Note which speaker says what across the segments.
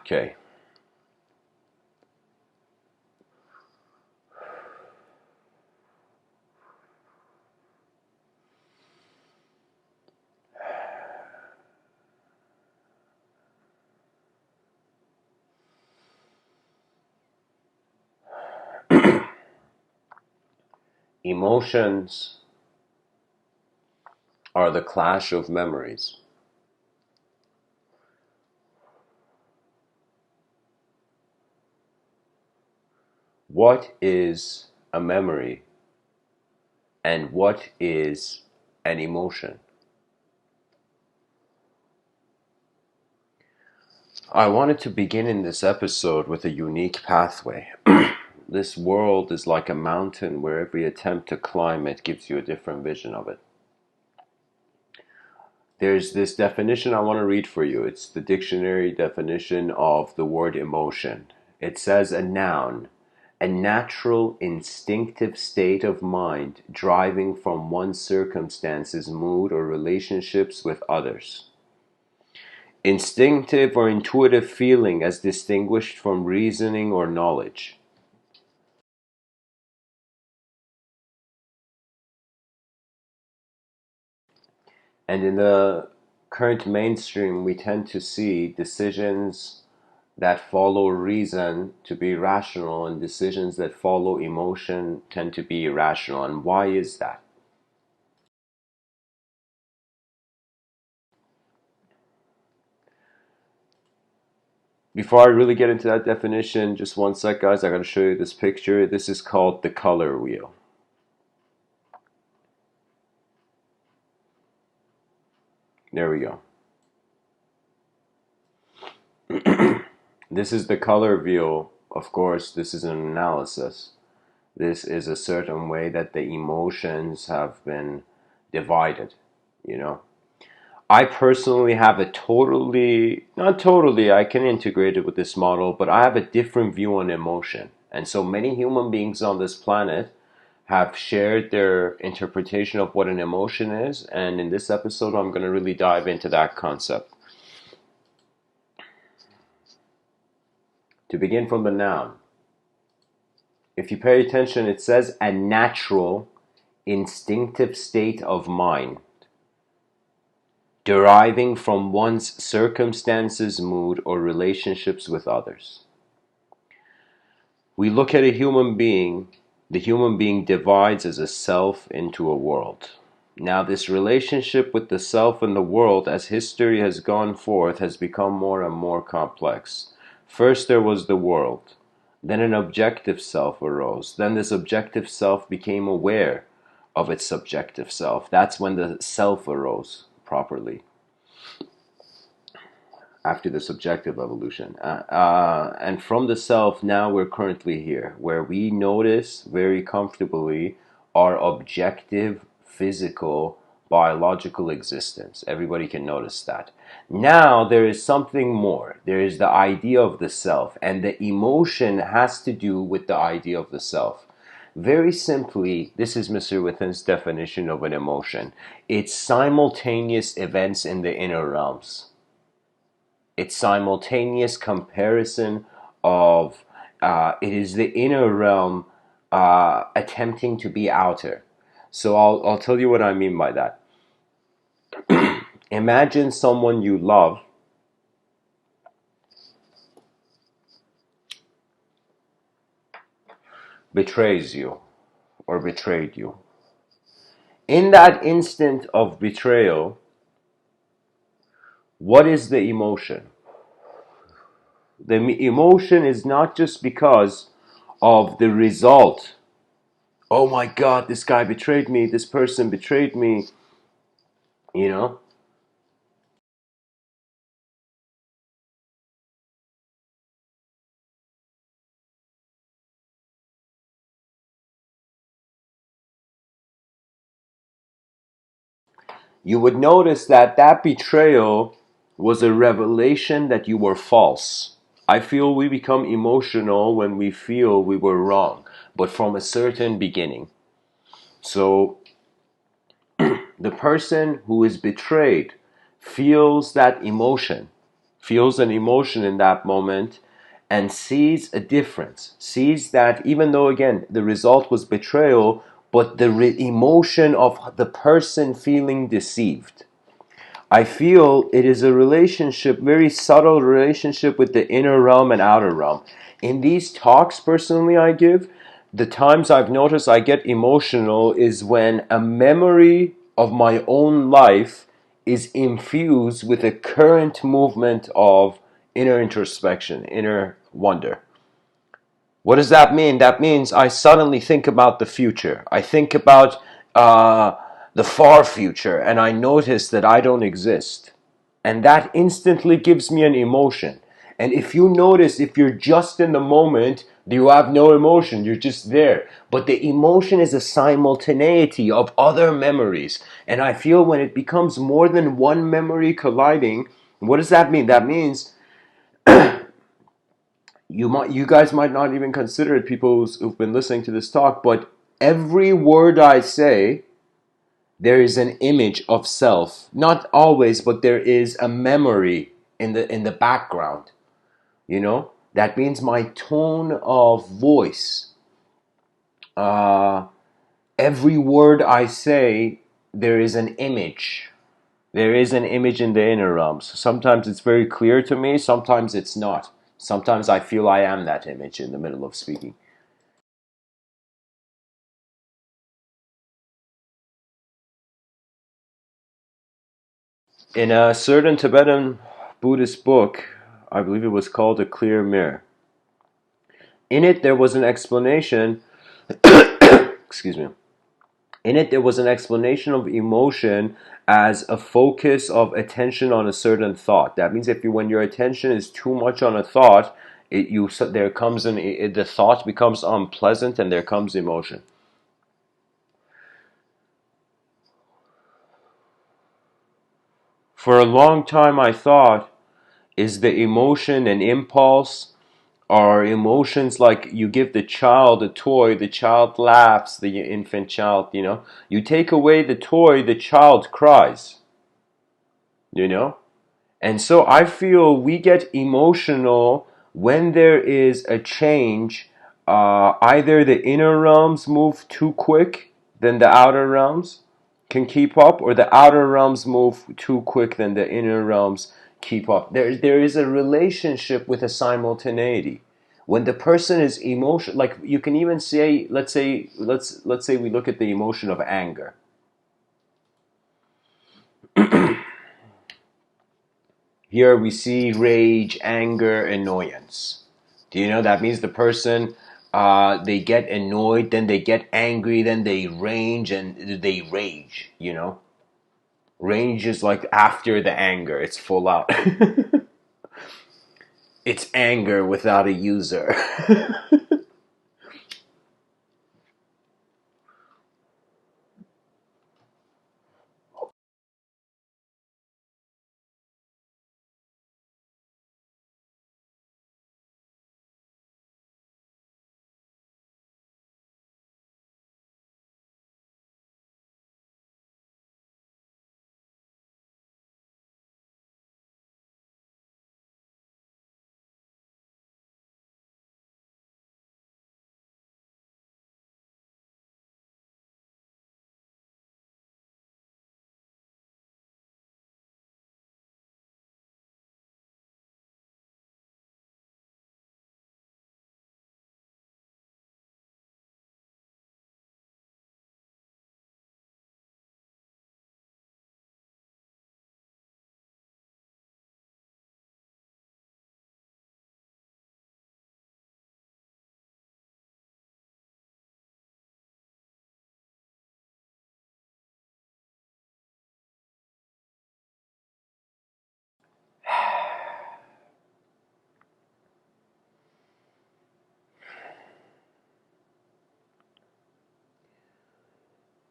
Speaker 1: Okay. Emotions are the clash of memories. What is a memory and what is an emotion? I wanted to begin in this episode with a unique pathway. This world is like a mountain where every attempt to climb it gives you a different vision of it. There's this definition I want to read for you. It's the dictionary definition of the word emotion. It says a noun, a natural instinctive state of mind driving from one's circumstances, mood, or relationships with others. Instinctive or intuitive feeling as distinguished from reasoning or knowledge. And in the current mainstream, we tend to see decisions that follow reason to be rational and decisions that follow emotion tend to be irrational. And why is that? Before I really get into that definition, just one sec, guys. I gotta show you this picture. This is called the color wheel. There we go. This is the color wheel. Of course, this is an analysis. This is a certain way that the emotions have been divided, you know. I personally have a not totally, I can integrate it with this model, but I have a different view on emotion. And so many human beings on this planet have shared their interpretation of what an emotion is. And in this episode, I'm going to really dive into that concept. To begin from the noun, if you pay attention, it says a natural, instinctive state of mind, deriving from one's circumstances, mood, or relationships with others. We look at a human being, the human being divides as a self into a world. Now, this relationship with the self and the world, as history has gone forth, has become more and more complex. First, there was the world. Then an objective self arose. Then this objective self became aware of its subjective self. That's when the self arose properly, after the subjective evolution. And from the self, now we're currently here, where we notice very comfortably our objective, physical, biological existence. Everybody can notice that. Now there is something more. There is the idea of the self, and the emotion has to do with the idea of the self. Very simply, this is Mr. Within's definition of an emotion. It's simultaneous events in the inner realms. It's simultaneous comparison of, it is the inner realm attempting to be outer. So I'll tell you what I mean by that. Imagine someone you love betrays you or betrayed you. In that instant of betrayal, what is the emotion? The emotion is not just because of the result. Oh my God, this guy betrayed me, this person betrayed me, you know? You would notice that that betrayal was a revelation that you were false. I feel we become emotional when we feel we were wrong, but from a certain beginning. So the person who is betrayed feels that emotion, feels an emotion in that moment, and sees a difference, sees that even though, again, the result was betrayal, but the emotion of the person feeling deceived. I feel it is a relationship, very subtle relationship with the inner realm and outer realm. In these talks, personally, I give, the times I've noticed I get emotional is when a memory of my own life is infused with a current movement of inner introspection, inner wonder. What does that mean? That means I suddenly think about the future. I think about the far future, and I notice that I don't exist. And that instantly gives me an emotion. And if you notice, if you're just in the moment, you have no emotion, you're just there. But the emotion is a simultaneity of other memories. And I feel when it becomes more than one memory colliding, what does that mean? That means you guys might not even consider it, people who've been listening to this talk, but every word I say, there is an image of self. Not always, but there is a memory in the background. You know, that means my tone of voice. Uh, every word I say, there is an image. There is an image in the inner realms. Sometimes it's very clear to me. Sometimes it's not. Sometimes I feel I am that image in the middle of speaking. In a certain Tibetan Buddhist book, I believe it was called A Clear Mirror. In it, there was an explanation. Excuse me. In it, there was an explanation of emotion as a focus of attention on a certain thought. That means when your attention is too much on a thought, there comes the thought becomes unpleasant, and there comes emotion. For a long time, I thought, is the emotion an impulse? Are emotions like you give the child a toy, the child laughs, the infant child, you take away the toy, the child cries, you know? And so I feel we get emotional when there is a change. Either the inner realms move too quick, then the outer realms can keep up, or the outer realms move too quick, then the inner realms keep up. There is a relationship with a simultaneity. When the person is emotional, like you can even say, let's say we look at the emotion of anger. Here we see rage, anger, annoyance. Do you know that means the person, they get annoyed, then they get angry, then they rage, and they rage, Rage is like after the anger, it's full out. It's anger without a user.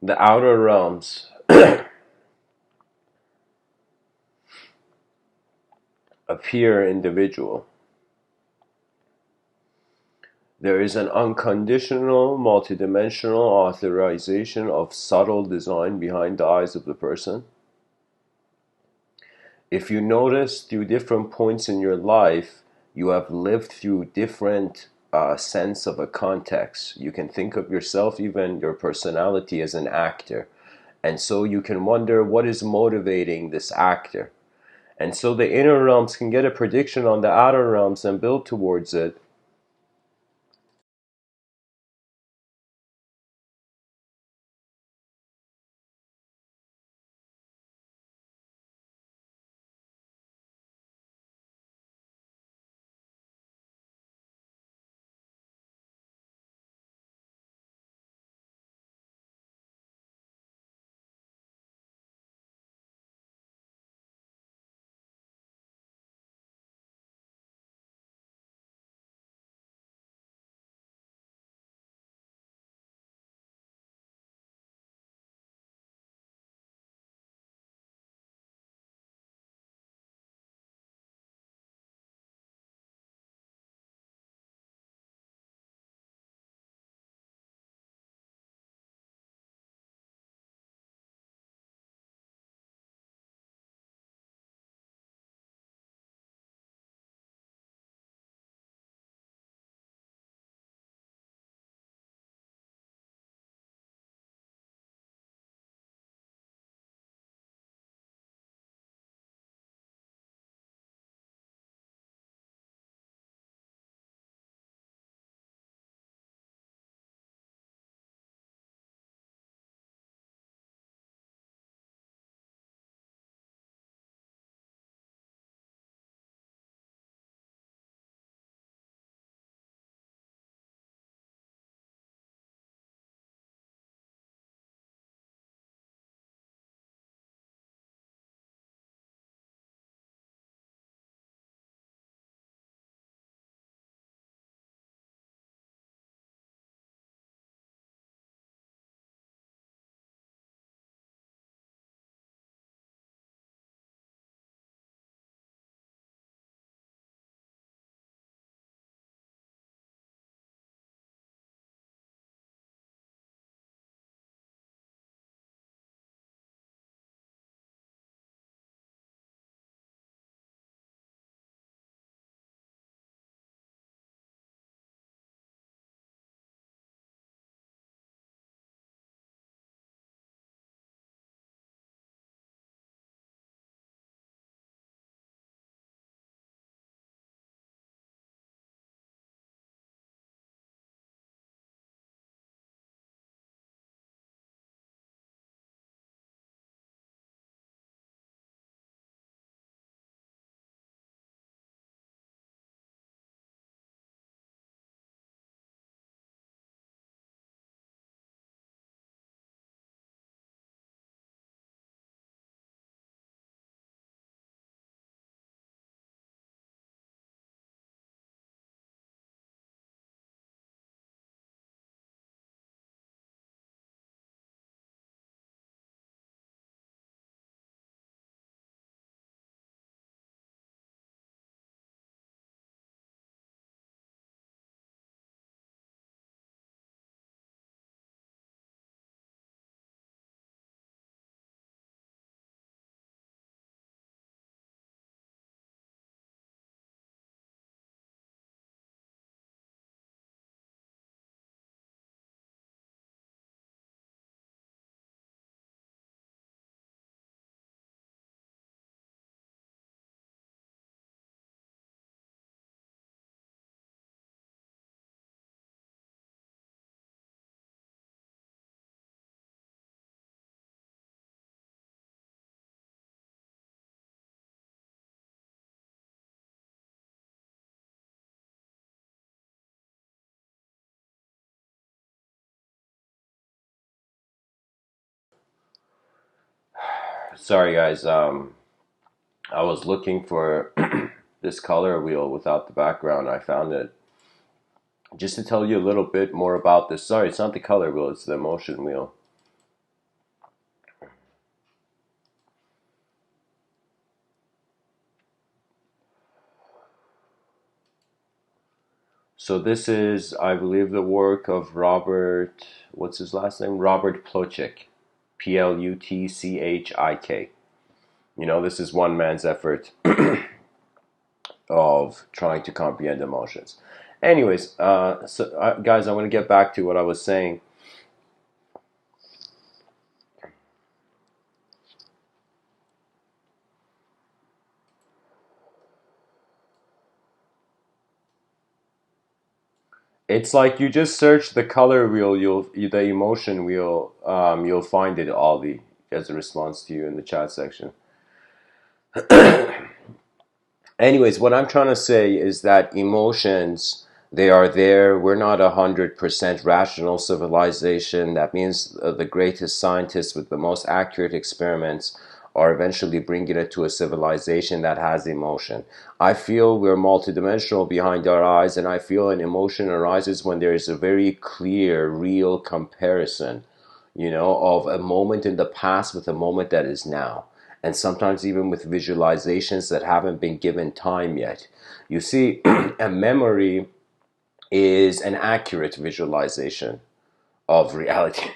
Speaker 1: The outer realms appear individual. There is an unconditional, multidimensional authorization of subtle design behind the eyes of the person. If you notice through different points in your life, you have lived through different sense of a context. You can think of yourself, even your personality, as an actor. And so you can wonder what is motivating this actor. And so the inner realms can get a prediction on the outer realms and build towards it. Sorry, guys. I was looking for this color wheel without the background. I found it. Just to tell you a little bit more about this. Sorry, it's not the color wheel, it's the emotion wheel. So this is, I believe, the work of Robert, what's his last name? Robert Plutchik. Plutchik. You know, this is one man's effort of trying to comprehend emotions. Anyways, guys, I want to get back to what I was saying. It's like you just search the color wheel, the emotion wheel, you'll find it, Ollie, as a response to you in the chat section. Anyways, what I'm trying to say is that emotions, they are there. We're not 100% rational civilization. That means the greatest scientists with the most accurate experiments are eventually bringing it to a civilization that has emotion. I feel we're multidimensional behind our eyes, and I feel an emotion arises when there is a very clear, real comparison, you know, of a moment in the past with a moment that is now. And sometimes even with visualizations that haven't been given time yet. You see, a memory is an accurate visualization of reality.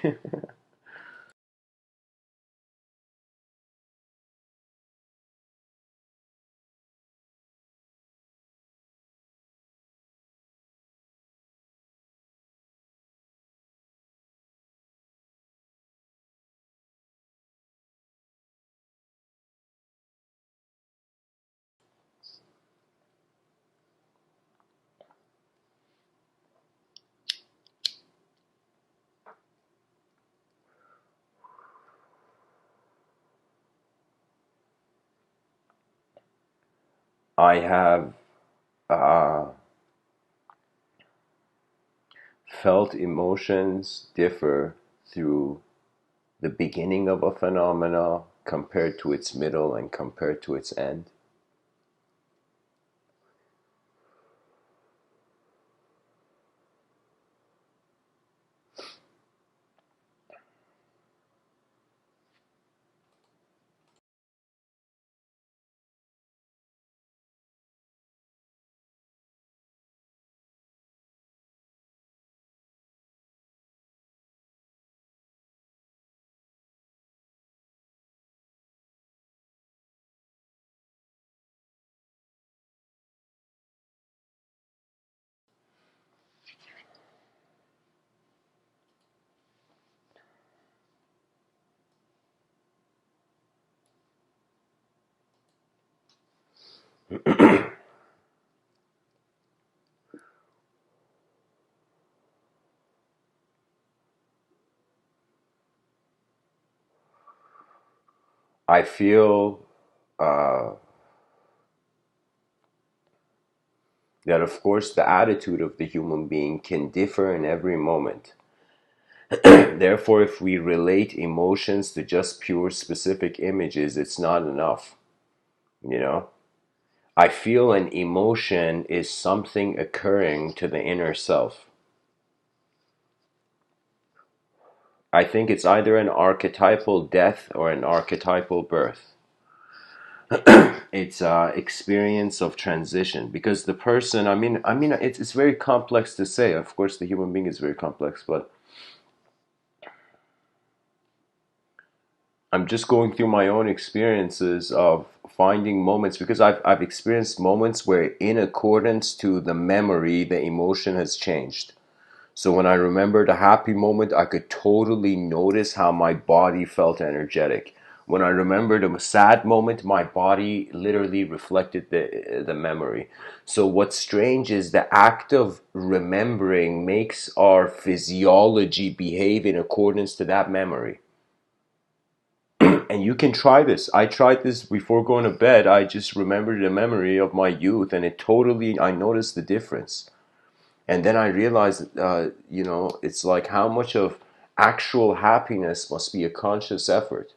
Speaker 1: I have uh, felt emotions differ through the beginning of a phenomena compared to its middle and compared to its end. I feel uh, that, of course, the attitude of the human being can differ in every moment. Therefore, if we relate emotions to just pure specific images, it's not enough. You know, I feel an emotion is something occurring to the inner self. I think it's either an archetypal death or an archetypal birth. It's experience of transition because the person. I mean, it's very complex to say. Of course, the human being is very complex, but I'm just going through my own experiences of finding moments because I've experienced moments where, in accordance to the memory, the emotion has changed. So when I remembered a happy moment, I could totally notice how my body felt energetic. When I remembered a sad moment, my body literally reflected the memory. So what's strange is the act of remembering makes our physiology behave in accordance to that memory. And you can try this. I tried this before going to bed. I just remembered a memory of my youth, and I noticed the difference. And then I realized, it's like how much of actual happiness must be a conscious effort.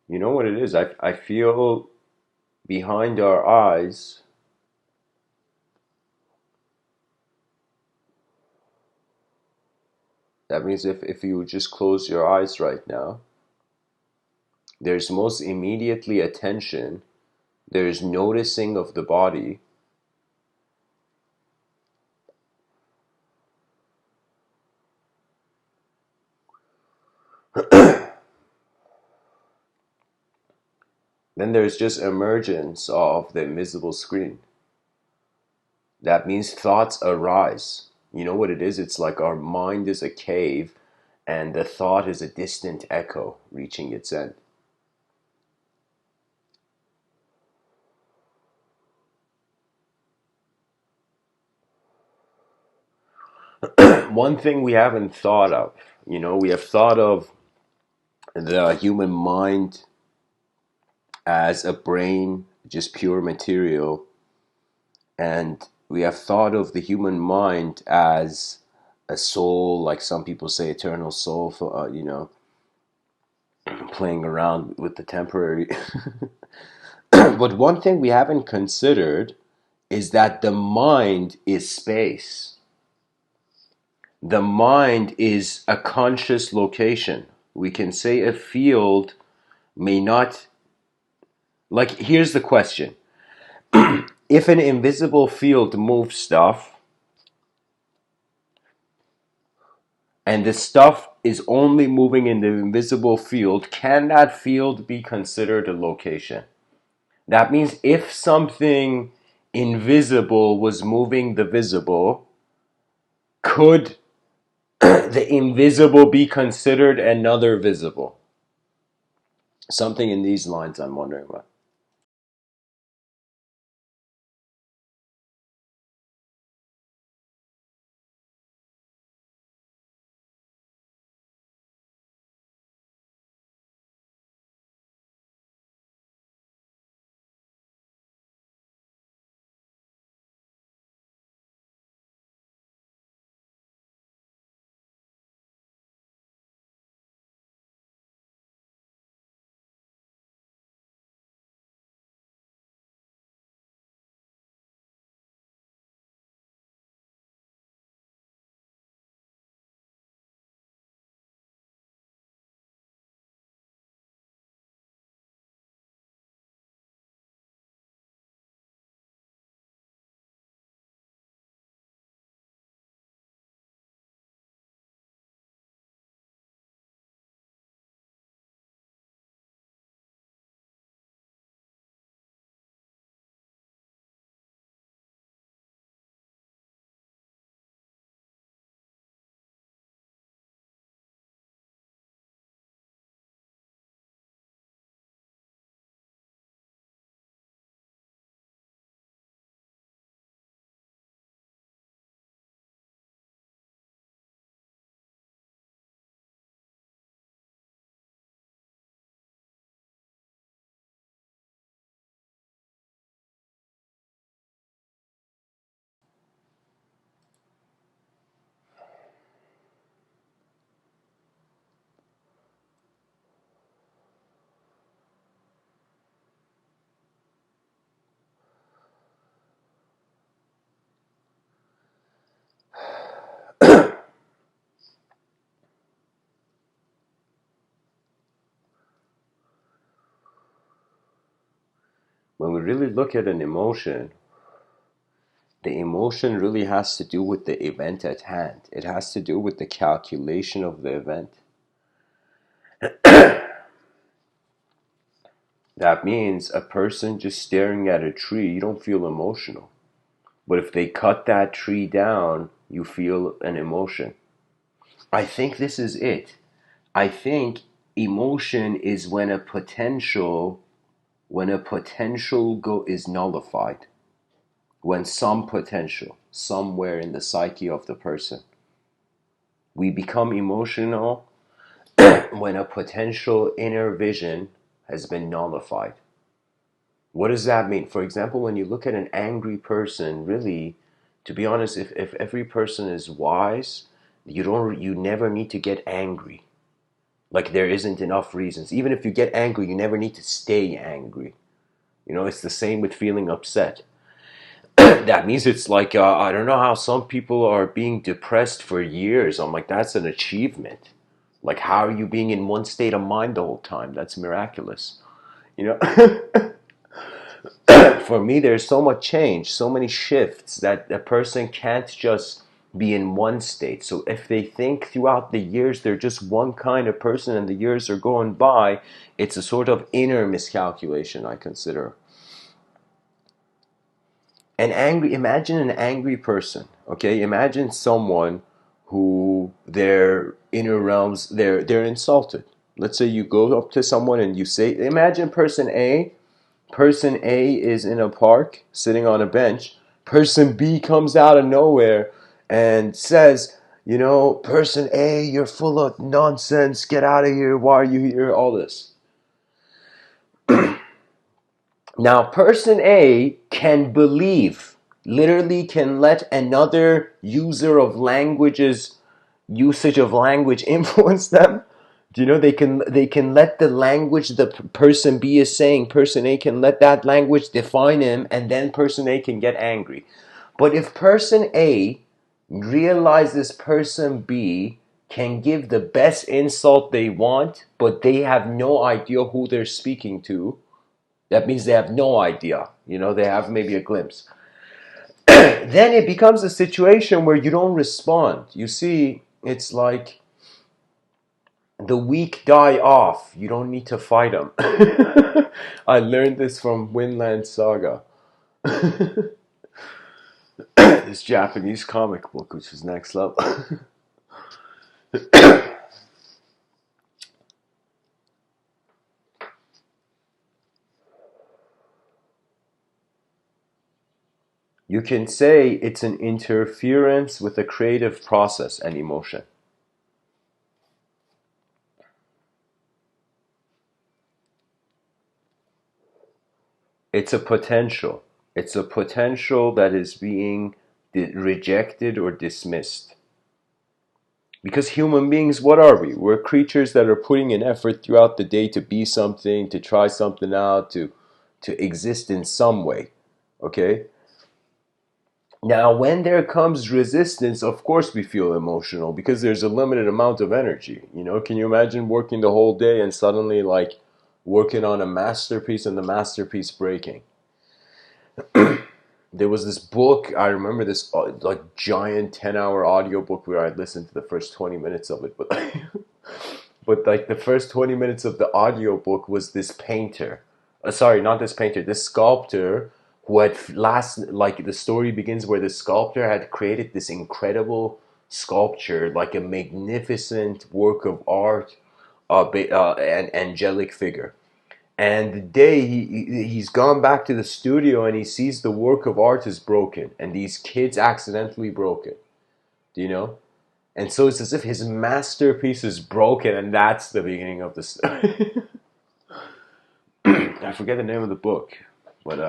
Speaker 1: You know what it is? I feel behind our eyes, That means if you just close your eyes right now, there's most immediately attention, there's noticing of the body. Then there's just emergence of the invisible screen. That means thoughts arise. You know what it is? It's like our mind is a cave and the thought is a distant echo reaching its end. One thing we haven't thought of, we have thought of the human mind as a brain, just pure material, and we have thought of the human mind as a soul, like some people say, eternal soul, for, playing around with the temporary. But one thing we haven't considered is that the mind is space. The mind is a conscious location. We can say a field may not. Like, here's the question. If an invisible field moves stuff, and the stuff is only moving in the invisible field, can that field be considered a location? That means if something invisible was moving the visible, could the invisible be considered another visible? Something in these lines I'm wondering about. When we really look at an emotion, the emotion really has to do with the event at hand. It has to do with the calculation of the event. That means a person just staring at a tree, you don't feel emotional. But if they cut that tree down, you feel an emotion. I think this is it. I think emotion is when a potential is nullified. When some potential, somewhere in the psyche of the person. We become emotional when a potential inner vision has been nullified. What does that mean? For example, when you look at an angry person, really, to be honest, if every person is wise, you never need to get angry. Like, there isn't enough reasons. Even if you get angry, you never need to stay angry. It's the same with feeling upset. That means it's like, I don't know how some people are being depressed for years. I'm like, that's an achievement. Like, how are you being in one state of mind the whole time? That's miraculous. You know, for me, there's so much change, so many shifts that a person can't just be in one state. So if they think throughout the years they're just one kind of person and the years are going by, it's a sort of inner miscalculation, I consider. Imagine an angry person, okay? Imagine someone who their inner realms, they're insulted. Let's say you go up to someone and you say, imagine person A is in a park sitting on a bench. Person B comes out of nowhere and says, person A, you're full of nonsense. Get out of here. Why are you here? All this. Now, person A can believe, literally can let another user of usage of language influence them. Do you know they can let the language the person B is saying, person A can let that language define him, and then person A can get angry. But if person A realizes person B can give the best insult they want, but they have no idea who they're speaking to, that means they have no idea. They have maybe a glimpse. Then it becomes a situation where you don't respond. You see, it's like the weak die off. You don't need to fight them. I learned this from Winland Saga. This Japanese comic book, which is next level. You can say it's an interference with the creative process and emotion. It's a potential. It's a potential that is being rejected or dismissed. Because human beings, what are we? We're creatures that are putting in effort throughout the day to be something, to try something out, to exist in some way. Okay? Now, when there comes resistance, of course we feel emotional because there's a limited amount of energy. Can you imagine working the whole day and suddenly like working on a masterpiece and the masterpiece breaking? There was this book, I remember this like giant 10-hour audiobook where I'd listened to the first 20 minutes of it, but like the first 20 minutes of the audiobook was this painter. Sorry, not this painter, this sculptor who had like the story begins where the sculptor had created this incredible sculpture, like a magnificent work of art, an angelic figure. And the day he's gone back to the studio and he sees the work of art is broken and these kids accidentally broke it. Do you know? And so it's as if his masterpiece is broken, and that's the beginning of the story. I forget the name of the book, but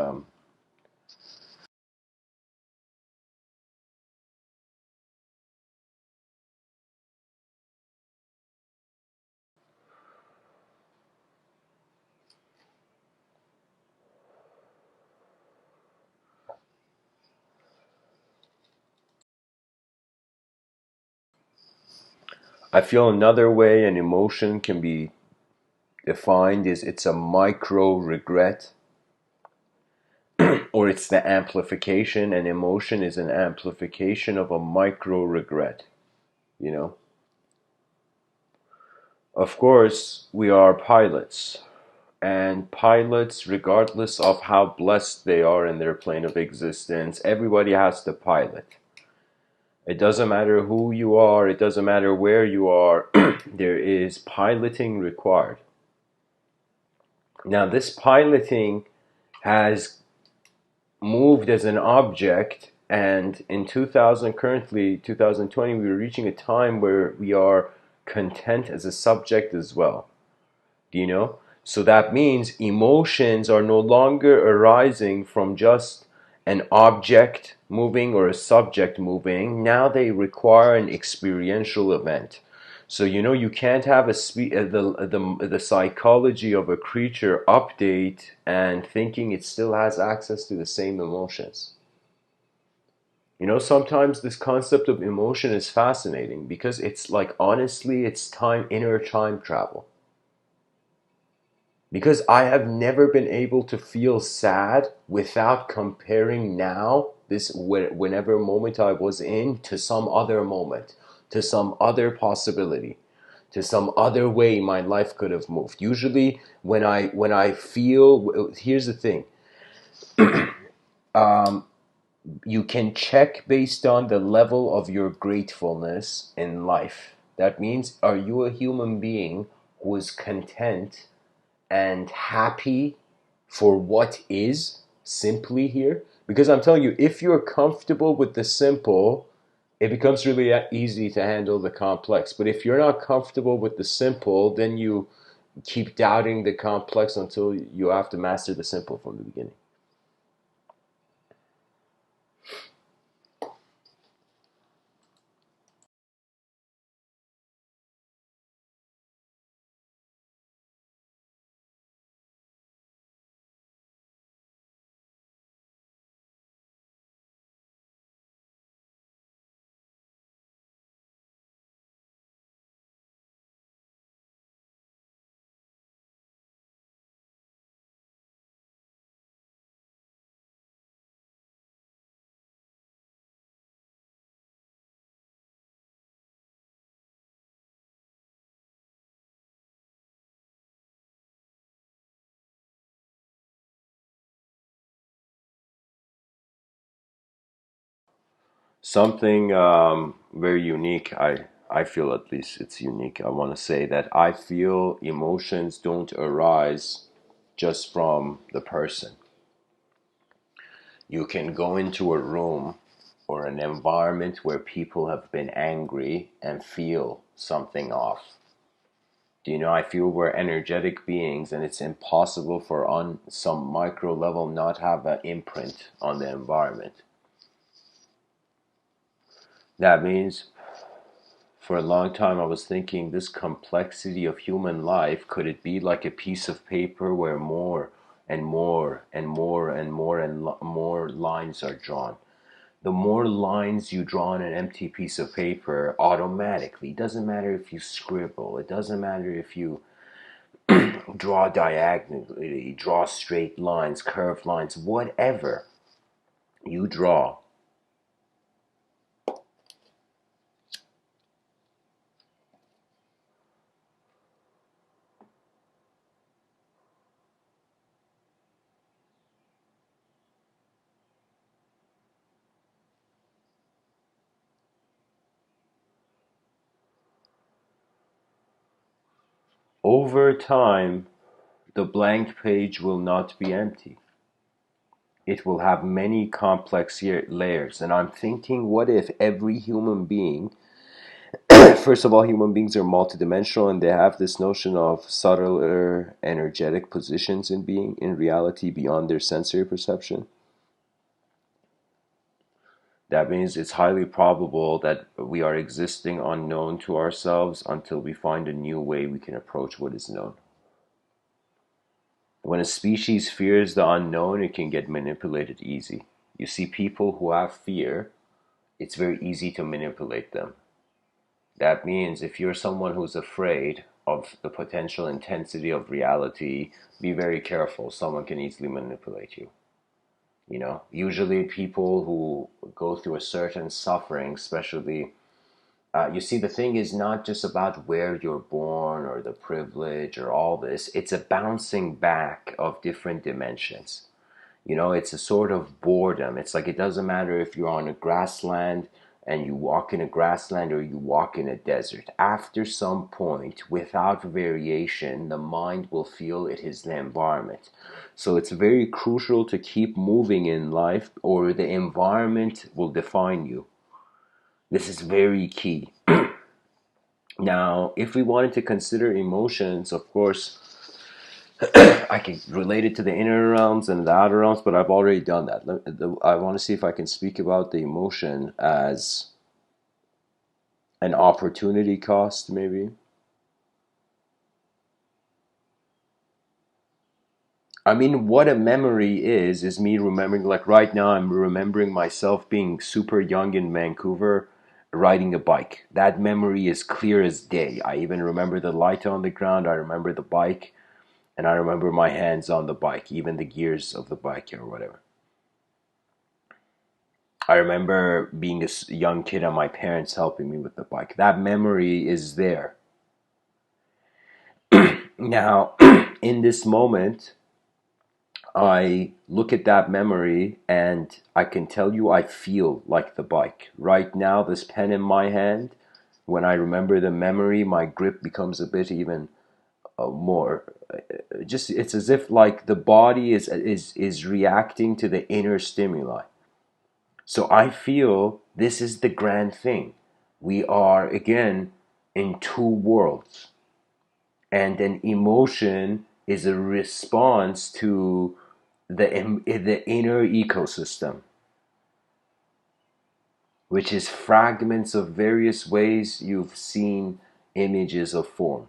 Speaker 1: I feel another way an emotion can be defined is it's a micro regret, or it's the amplification. An emotion is an amplification of a micro regret, you know? Of course, we are pilots, and pilots, regardless of how blessed they are in their plane of existence, everybody has to pilot. It doesn't matter who you are, it doesn't matter where you are, there is piloting required. Now, this piloting has moved as an object, and in 2000, currently 2020, we are reaching a time where we are content as a subject as well. Do you know? So that means emotions are no longer arising from just an object moving or a subject moving. Now they require an experiential event. So you can't have the psychology of a creature update and thinking it still has access to the same emotions. You know, sometimes this concept of emotion is fascinating because it's like, honestly, it's inner time travel. Because I have never been able to feel sad without comparing now, whenever moment I was in, to some other moment, to some other possibility, to some other way my life could have moved. Usually, when I feel, here's the thing, you can check based on the level of your gratefulness in life. That means, are you a human being who is content and happy for what is simply here? Because I'm telling you, if you're comfortable with the simple, it becomes really easy to handle the complex. But if you're not comfortable with the simple, then you keep doubting the complex until you have to master the simple from the beginning. Something very unique, I feel, at least it's unique. I want to say that I feel emotions don't arise just from the person. You can go into a room or an environment where people have been angry and feel something off. Do you know, I feel we're energetic beings and it's impossible for on some micro level not have an imprint on the environment. That means for a long time I was thinking, this complexity of human life, could it be like a piece of paper where more and more and more and more and more lines are drawn? The more lines you draw on an empty piece of paper, automatically, it doesn't matter if you scribble, it doesn't matter if you draw diagonally, draw straight lines, curved lines, whatever you draw, over time, the blank page will not be empty. It will have many complex layers. And I'm thinking, what if every human being, first of all, human beings are multidimensional and they have this notion of subtler energetic positions in being, in reality, beyond their sensory perception. That means it's highly probable that we are existing unknown to ourselves until we find a new way we can approach what is known. When a species fears the unknown, it can get manipulated easy. You see, people who have fear, it's very easy to manipulate them. That means if you're someone who's afraid of the potential intensity of reality, be very careful. Someone can easily manipulate you. You know, usually people who go through a certain suffering, especially, you see, the thing is not just about where you're born or the privilege or all this. It's a bouncing back of different dimensions. You know, it's a sort of boredom. It's like, it doesn't matter if you're on a grassland and you walk in a grassland or you walk in a desert. After some point, without variation, the mind will feel it is the environment. So it's very crucial to keep moving in life, or the environment will define you. This is very key. Now, if we wanted to consider emotions, of course, I can relate it to the inner realms and the outer realms, but I've already done that. I want to see if I can speak about the emotion as an opportunity cost, maybe. I mean, what a memory is me remembering, like right now, I'm remembering myself being super young in Vancouver, riding a bike. That memory is clear as day. I even remember the light on the ground, I remember the bike, and I remember my hands on the bike, even the gears of the bike or whatever. I remember being a young kid and my parents helping me with the bike. That memory is there. Now, in this moment, I look at that memory and I can tell you I feel like the bike. Right now, this pen in my hand, when I remember the memory, my grip becomes a bit even more. Just it's as if like the body is reacting to the inner stimuli. So I feel this is the grand thing. We are again in two worlds, and an emotion is a response to the inner ecosystem, which is fragments of various ways you've seen images of form.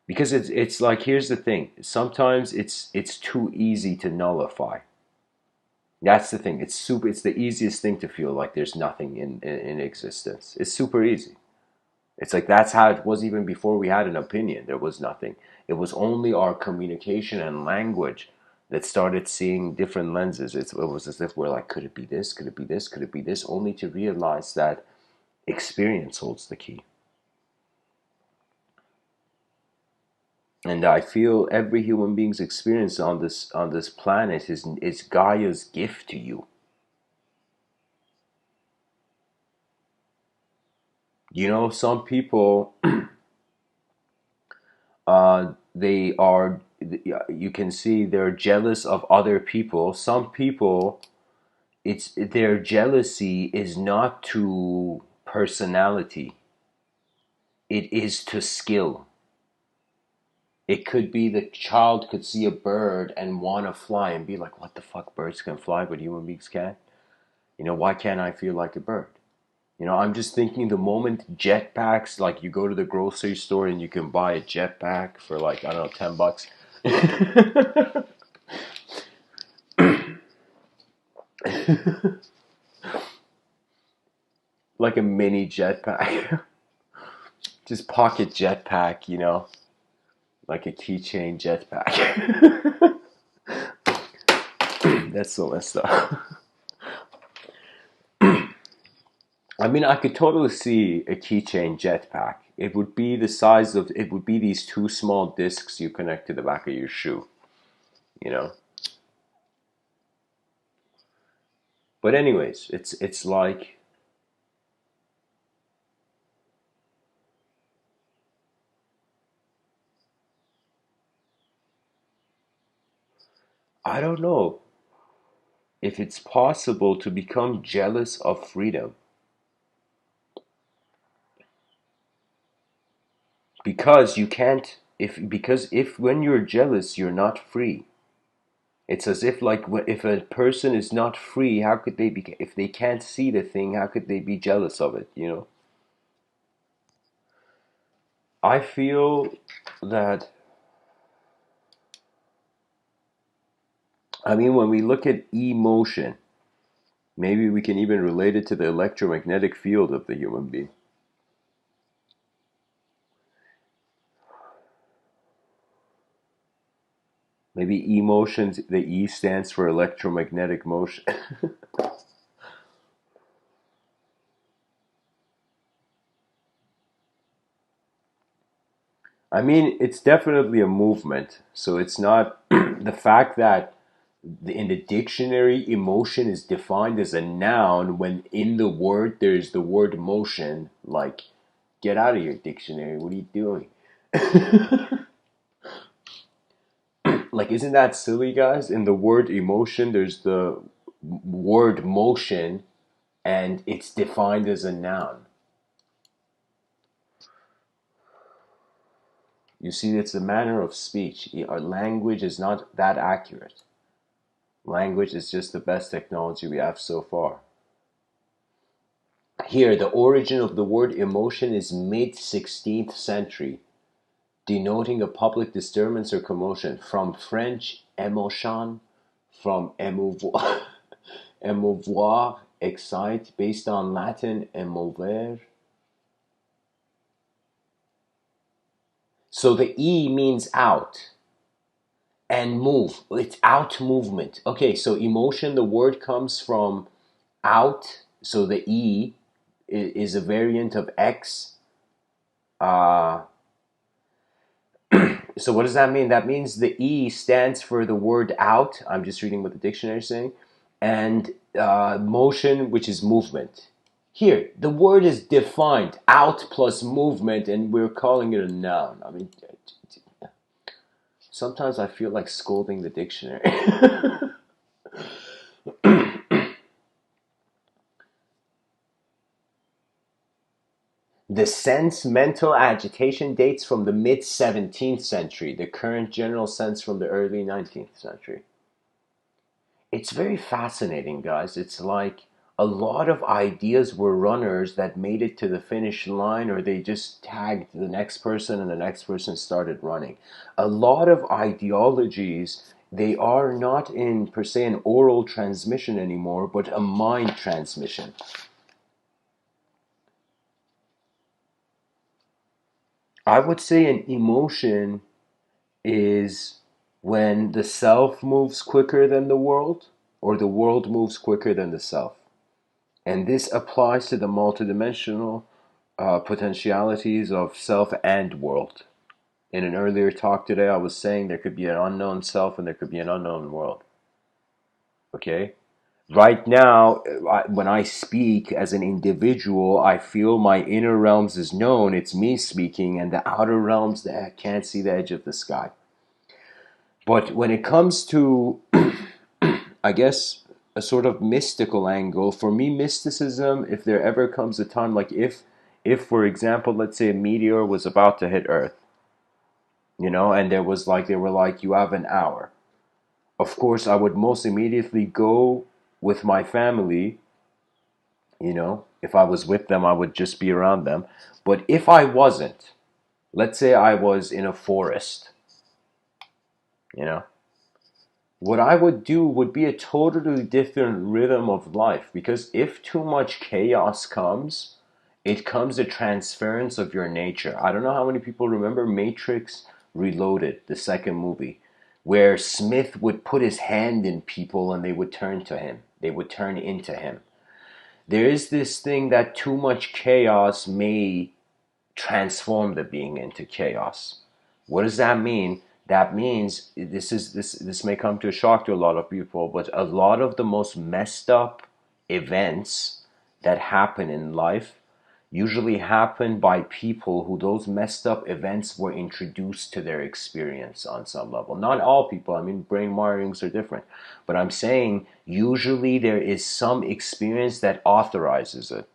Speaker 1: Because it's like, here's the thing, sometimes it's too easy to nullify. That's the thing. It's the easiest thing to feel like there's nothing in existence. It's super easy. It's like that's how it was even before we had an opinion. There was nothing. It was only our communication and language that started seeing different lenses. It was as if we're like, could it be this? Could it be this? Could it be this? Only to realize that experience holds the key. And I feel every human being's experience on this planet is Gaia's gift to you. You know, some people they are, you can see they're jealous of other people. Some people, it's their jealousy is not to personality, it is to skill. It could be the child could see a bird and want to fly and be like, what the fuck, birds can fly but human beings can't? You know, why can't I feel like a bird? You know, I'm just thinking the moment jetpacks, like you go to the grocery store and you can buy a jetpack for like, I don't know, $10. Like a mini jetpack. Just pocket jetpack, you know, like a keychain jetpack. That's so messed up. I mean, I could totally see a keychain jetpack. It would be the size of, it would be these two small discs you connect to the back of your shoe, you know? But anyways, it's like, I don't know if it's possible to become jealous of freedom. Because you can't, if when you're jealous, you're not free. It's as if like if a person is not free, how could they be, if they can't see the thing, how could they be jealous of it, you know? I feel that, I mean, when we look at emotion, maybe we can even relate it to the electromagnetic field of the human being. Maybe emotions, the E stands for electromagnetic motion. I mean, it's definitely a movement. So it's not the fact that in the dictionary, emotion is defined as a noun when in the word there's the word motion. Like, get out of your dictionary. What are you doing? Like, isn't that silly, guys? In the word emotion, there's the word motion, and it's defined as a noun. You see, it's a manner of speech. Our language is not that accurate. Language is just the best technology we have so far. Here, the origin of the word emotion is mid 16th century. denoting a public disturbance or commotion. From French, émotion, from émouvoir, émouvoir, excite, based on Latin, émover. So the E means out and move. It's out movement. Okay, so emotion, the word comes from out. So the E is a variant of X. So what does that mean? That means the E stands for the word out. I'm just reading what the dictionary is saying. And motion, which is movement. Here, the word is defined, out plus movement, and we're calling it a noun. I mean, sometimes I feel like scolding the dictionary. The sense mental agitation dates from the mid 17th century, the current general sense from the early 19th century. It's very fascinating, guys. It's like a lot of ideas were runners that made it to the finish line, or they just tagged the next person and the next person started running. A lot of ideologies, they are not in per se an oral transmission anymore, but a mind transmission. I would say an emotion is when the self moves quicker than the world, or the world moves quicker than the self. And this applies to the multidimensional potentialities of self and world. In an earlier talk today, I was saying there could be an unknown self and there could be an unknown world. Okay? Right now, when I speak as an individual, I feel my inner realms is known. It's me speaking, and the outer realms that can't see the edge of the sky. But when it comes to, I guess, a sort of mystical angle, for me, mysticism, if there ever comes a time, like if for example, let's say a meteor was about to hit Earth, and there was like, they were like, you have an hour. Of course, I would most immediately go with my family. If I was with them, I would just be around them. But if I wasn't, let's say I was in a forest, you know, what I would do would be a totally different rhythm of life, because if too much chaos comes, it comes a transference of your nature. I don't know how many people remember Matrix Reloaded, the second movie, where Smith would put his hand in people and they would turn to him. They would turn into him. There is this thing that too much chaos may transform the being into chaos. What does that mean? That means this may come to a shock to a lot of people, but a lot of the most messed up events that happen in life usually happen by people who those messed up events were introduced to their experience on some level. Not all people, I mean, brain wirings are different. But I'm saying usually there is some experience that authorizes it.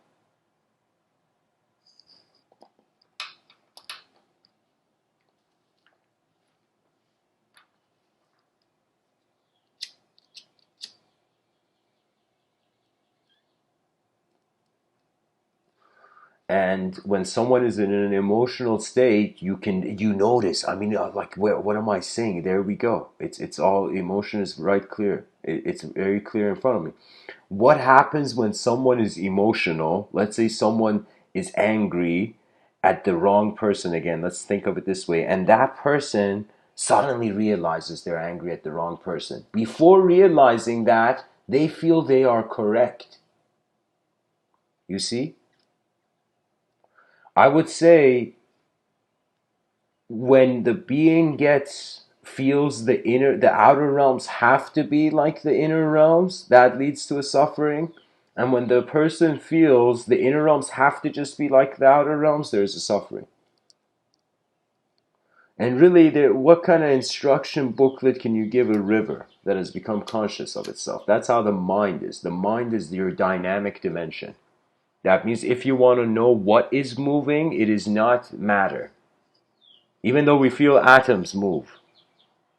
Speaker 1: And when someone is in an emotional state, you notice. I mean, like, what am I saying? There we go. It's all emotion is right clear. It's very clear in front of me. What happens when someone is emotional? Let's say someone is angry at the wrong person again. Let's think of it this way. And that person suddenly realizes they're angry at the wrong person. Before realizing that, they feel they are correct. You see? I would say when the being feels the outer realms have to be like the inner realms, that leads to a suffering. And when the person feels the inner realms have to just be like the outer realms, there's a suffering. And really, what kind of instruction booklet can you give a river that has become conscious of itself? That's how the mind is. The mind is your dynamic dimension. That means if you want to know what is moving, it is not matter. Even though we feel atoms move.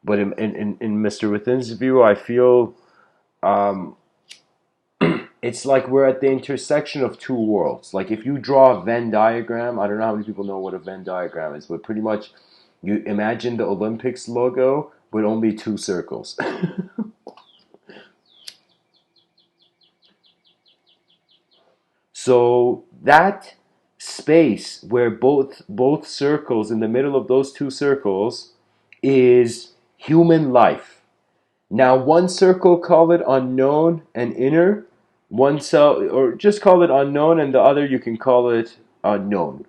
Speaker 1: But in Mr. Within's view, I feel um, it's like we're at the intersection of two worlds. Like if you draw a Venn diagram, I don't know how many people know what a Venn diagram is, but pretty much You imagine the Olympics logo with only two circles. So that space where both circles, in the middle of those two circles, is human life. Now, one circle, call it unknown and inner. One cell, or just call it unknown, and the other you can call it known.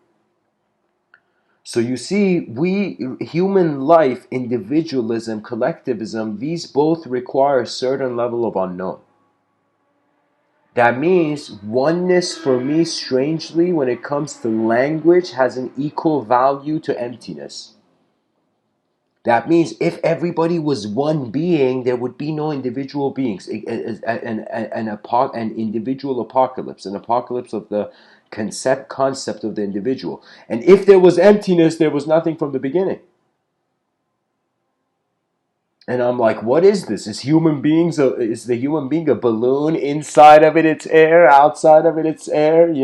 Speaker 1: So you see, human life, individualism, collectivism, these both require a certain level of unknown. That means oneness for me, strangely, when it comes to language, has an equal value to emptiness. That means if everybody was one being, there would be no individual beings. An individual apocalypse, an apocalypse of the concept of the individual. And if there was emptiness, there was nothing from the beginning. And I'm like, what is this? Is the human being a balloon? Inside of it, it's air. Outside of it, it's air.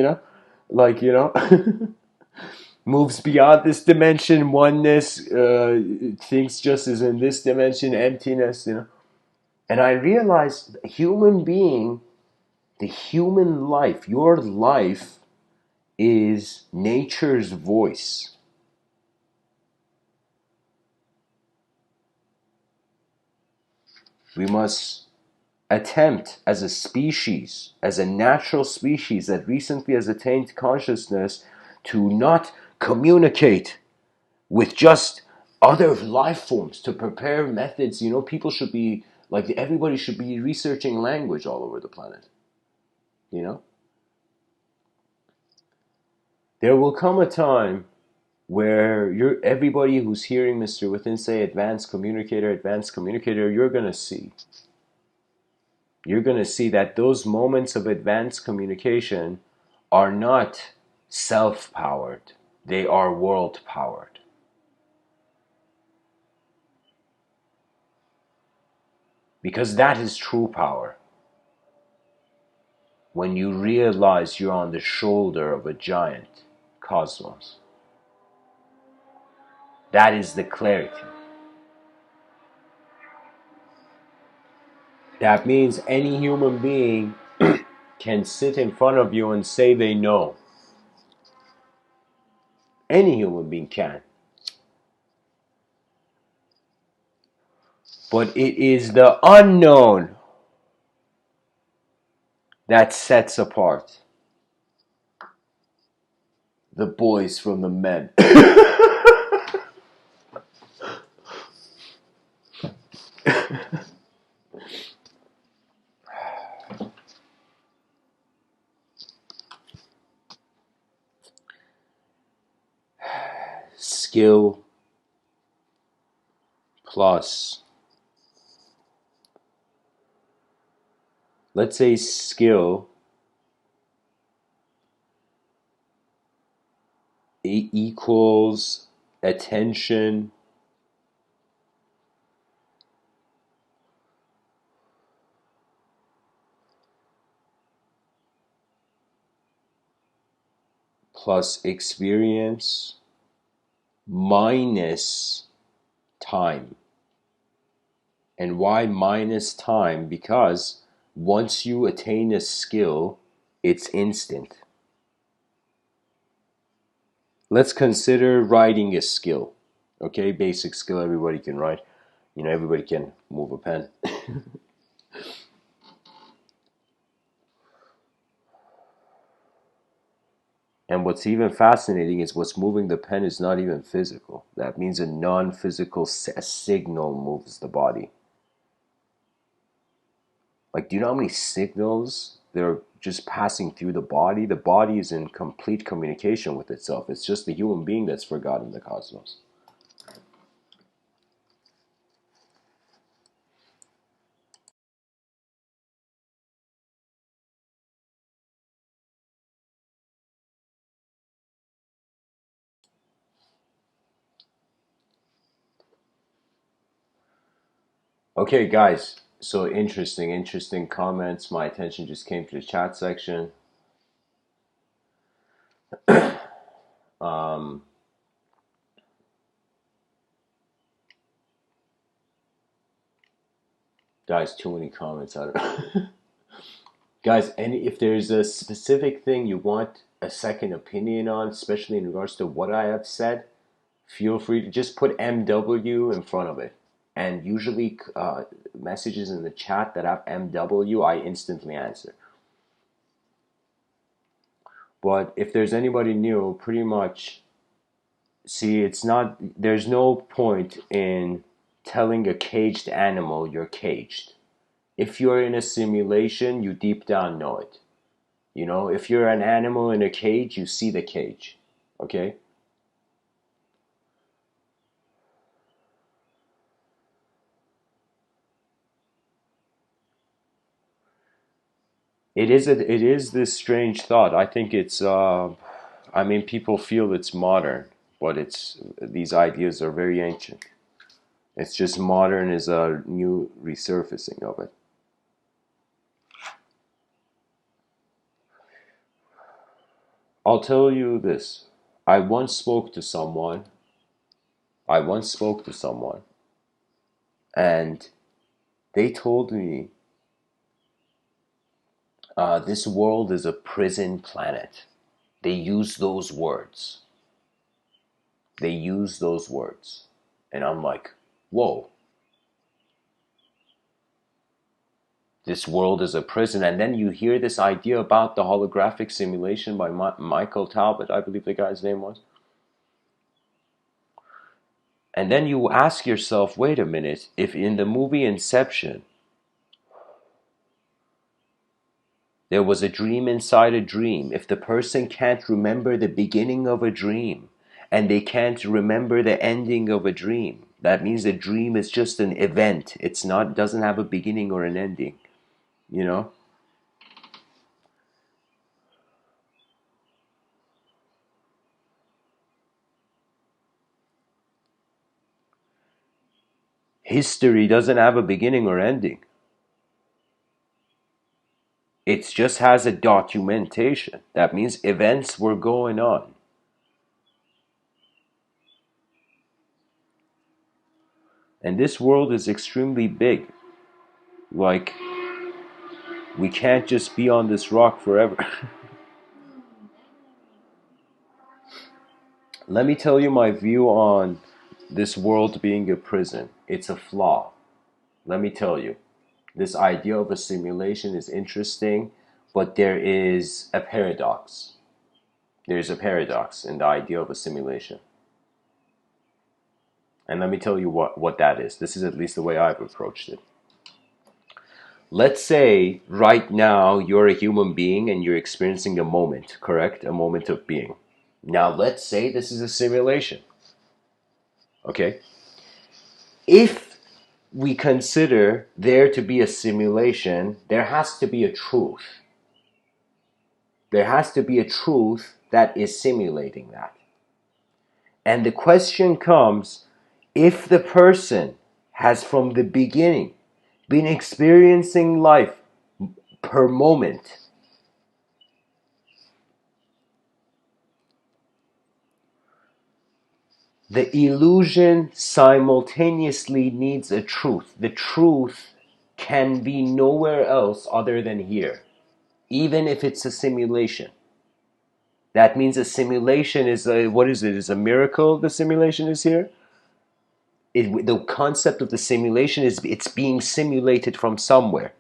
Speaker 1: Moves beyond this dimension, oneness. Thinks just as in this dimension, emptiness. And I realized, the human being, the human life, your life, is nature's voice. We must attempt as a species, as a natural species that recently has attained consciousness, to not communicate with just other life forms, to prepare methods. People should be, like, everybody should be researching language all over the planet. There will come a time where everybody who's hearing Mr. Within say advanced communicator, you're going to see that those moments of advanced communication are not self-powered. They are world-powered. Because that is true power. When you realize you're on the shoulder of a giant cosmos. That is the clarity. That means any human being can sit in front of you and say they know. Any human being can. But it is the unknown that sets apart the boys from the men. Skill plus, let's say, skill equals attention plus experience minus time. And why minus time? Because once you attain a skill, it's instant. Let's consider writing a skill. Okay, basic skill, everybody can write. Everybody can move a pen. And what's even fascinating is what's moving the pen is not even physical. That means a non-physical signal moves the body. Like, do you know how many signals they're just passing through the body? The body is in complete communication with itself. It's just the human being that's forgotten the cosmos. Okay, guys. So interesting comments. My attention just came to the chat section. Um, Guys, too many comments. I don't know. Guys, if there's a specific thing you want a second opinion on, especially in regards to what I have said, feel free to just put MW in front of it. And usually messages in the chat that have MW, I instantly answer. But if there's anybody new, pretty much, see, there's no point in telling a caged animal you're caged. If you're in a simulation, you deep down know it. You know, if you're an animal in a cage, you see the cage. Okay? It is this strange thought. I think it's I mean, people feel it's modern, but these ideas are very ancient. It's just modern is a new resurfacing of it. I'll tell you this. I once spoke to someone. I once spoke to someone, and they told me this world is a prison planet. They use those words. They use those words. And I'm like, whoa. This world is a prison. And then you hear this idea about the holographic simulation by Michael Talbot, I believe the guy's name was. And then you ask yourself, wait a minute, if in the movie Inception, there was a dream inside a dream, if the person can't remember the beginning of a dream, and they can't remember the ending of a dream, that means the dream is just an event. Doesn't have a beginning or an ending, you know? History doesn't have a beginning or ending. It just has a documentation. That means events were going on. And this world is extremely big. Like, we can't just be on this rock forever. Let me tell you my view on this world being a prison. It's a flaw. Let me tell you. This idea of a simulation is interesting, but there is a paradox. There's a paradox in the idea of a simulation. And let me tell you what that is. This is at least the way I've approached it. Let's say right now you're a human being and you're experiencing a moment, correct? A moment of being. Now let's say this is a simulation. Okay? If we consider there to be a simulation, there has to be a truth. There has to be a truth that is simulating that. And the question comes, if the person has from the beginning been experiencing life per moment, the illusion simultaneously needs a truth. The truth can be nowhere else other than here, even if it's a simulation. That means a simulation is what is it? Is a miracle the simulation is here? The concept of the simulation is it's being simulated from somewhere.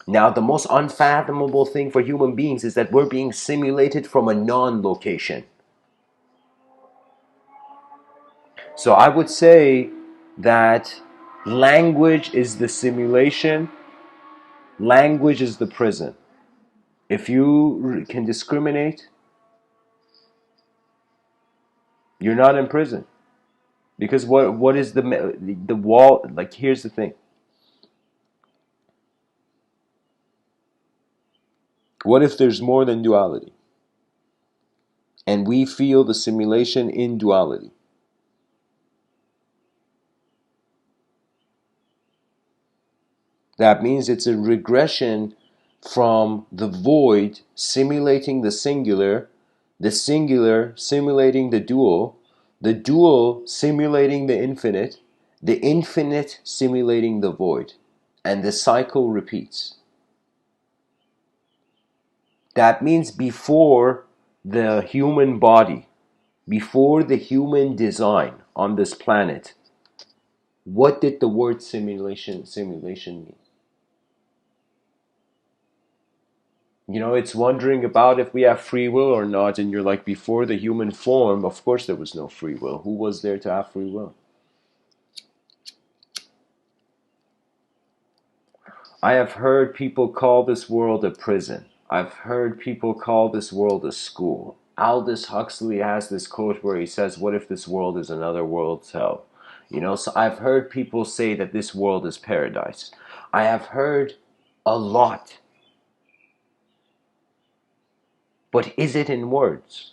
Speaker 1: Now, the most unfathomable thing for human beings is that we're being simulated from a non-location. So I would say that language is the simulation, language is the prison. If you can discriminate, you're not in prison. Because what is the wall, like, here's the thing. What if there's more than duality? And we feel the simulation in duality. That means it's a regression from the void simulating the singular simulating the dual simulating the infinite simulating the void. and the cycle repeats. That means before the human body, before the human design on this planet, what did the word simulation mean? You know, it's wondering about if we have free will or not, and you're like, before the human form, of course there was no free will. Who was there to have free will? I have heard people call this world a prison. I've heard people call this world a school. Aldous Huxley has this quote where he says, what if this world is another world's hell? You know, so I've heard people say that this world is paradise. I have heard a lot. But is it in words?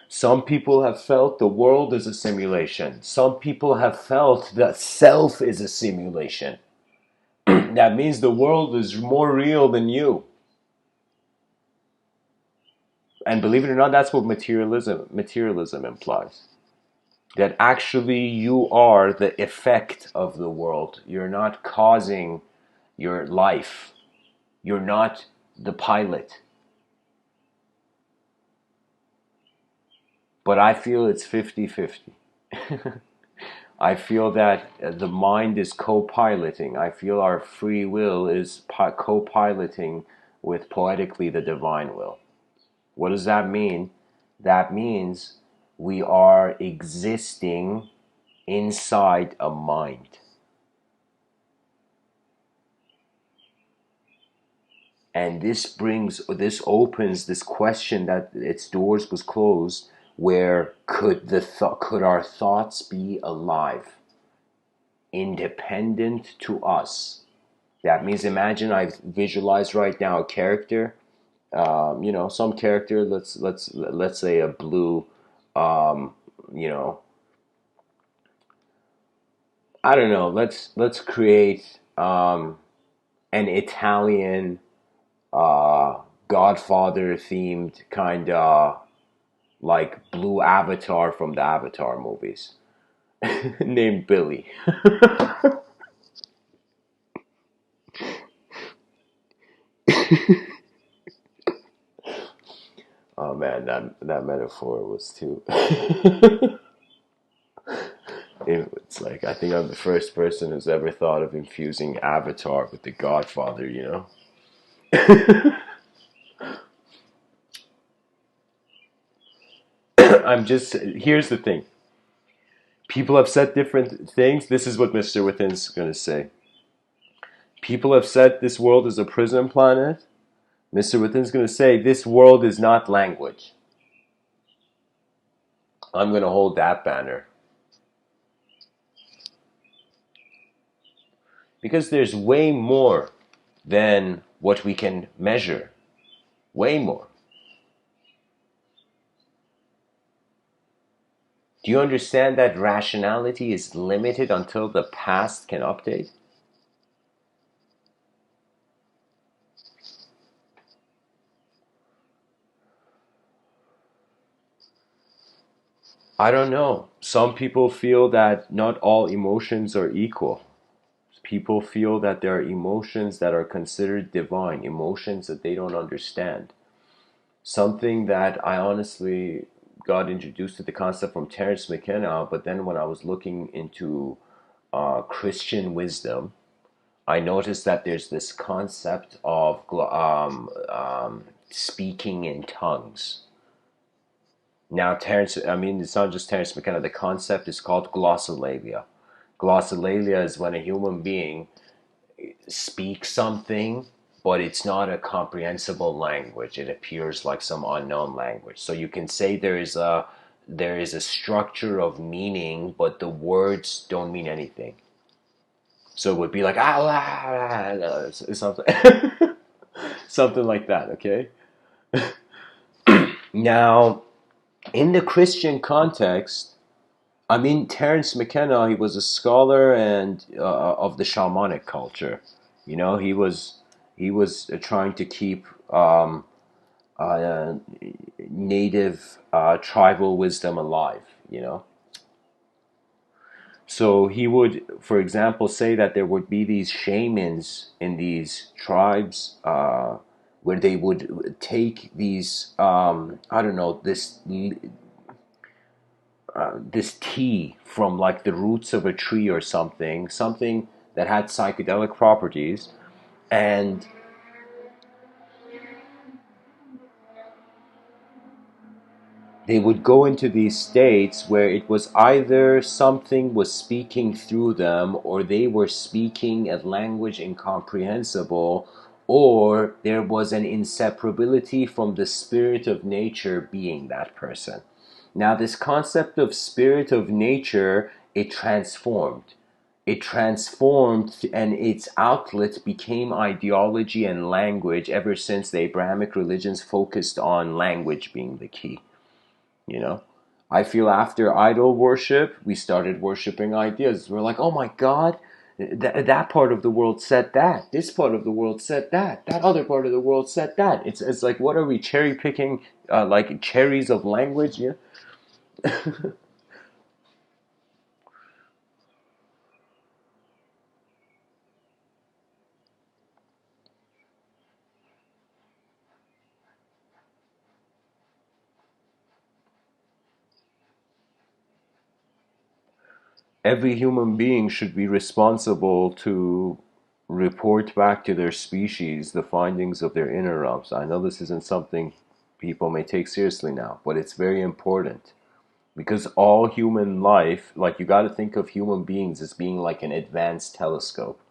Speaker 1: Some people have felt the world is a simulation. Some people have felt that self is a simulation. That means the world is more real than you. And believe it or not, that's what materialism implies. That actually you are the effect of the world. You're not causing your life. You're not the pilot. But I feel it's 50-50. I feel that the mind is co-piloting. I feel our free will is co-piloting with poetically the divine will. What does that mean? That means we are existing inside a mind. And this opens this question that its doors was closed, where could our thoughts be alive, independent to us? That means, imagine I visualize right now a character, some character. Let's say a blue, you know, I don't know. Let's create an Italian Godfather themed kind of like blue avatar from the Avatar movies, named Billy. Oh man, that metaphor was too. It's like, I think I'm the first person who's ever thought of infusing Avatar with the Godfather. Here's the thing. People have said different things. This is what Mr. Within's going to say. People have said this world is a prison planet. Mr. Within's going to say this world is not language. I'm going to hold that banner. Because there's way more than what we can measure. Way more. Do you understand that rationality is limited until the past can update? I don't know. Some people feel that not all emotions are equal. People feel that there are emotions that are considered divine, emotions that they don't understand. Something that I honestly got introduced to the concept from Terence McKenna, but then when I was looking into Christian wisdom, I noticed that there's this concept of speaking in tongues. Now, it's not just Terence McKenna. The concept is called glossolalia. Glossolalia is when a human being speaks something, but it's not a comprehensible language. It appears like some unknown language. So you can say there is a structure of meaning, but the words don't mean anything. So it would be like something, something like that. Okay. Now, in the Christian context, Terence McKenna, he was a scholar and of the shamanic culture. He was trying to keep uh, native tribal wisdom alive. So he would, for example, say that there would be these shamans in these tribes, where they would take these, I don't know, this tea from like the roots of a tree or something that had psychedelic properties, and they would go into these states where it was either something was speaking through them, or they were speaking a language incomprehensible, or there was an inseparability from the spirit of nature being that person. Now, this concept of spirit of nature, it transformed. It transformed, and its outlet became ideology and language ever since the Abrahamic religions focused on language being the key. You know, I feel after idol worship, we started worshiping ideas. We're like, oh my God, that part of the world said that. This part of the world said that. That other part of the world said that. It's like, what are we cherry picking, like cherries of language? Yeah. Every human being should be responsible to report back to their species the findings of their interrupts. I know this isn't something people may take seriously now, but it's very important. Because all human life, like you got to think of human beings as being like an advanced telescope,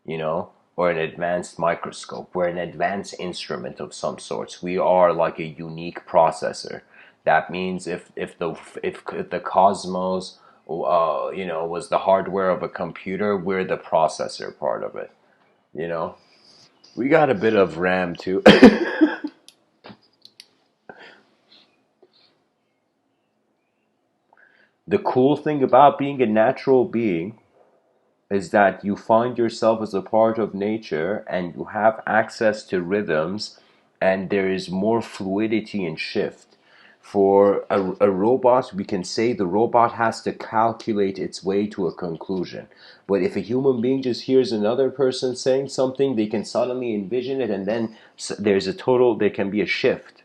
Speaker 1: you know, or an advanced microscope. We're an advanced instrument of some sorts. We are like a unique processor. That means if the cosmos, was the hardware of a computer, we're the processor part of it. You know, we got a bit of RAM too. The cool thing about being a natural being is that you find yourself as a part of nature, and you have access to rhythms, and there is more fluidity and shift. For a robot, we can say the robot has to calculate its way to a conclusion. But if a human being just hears another person saying something, they can suddenly envision it, and then there can be a shift,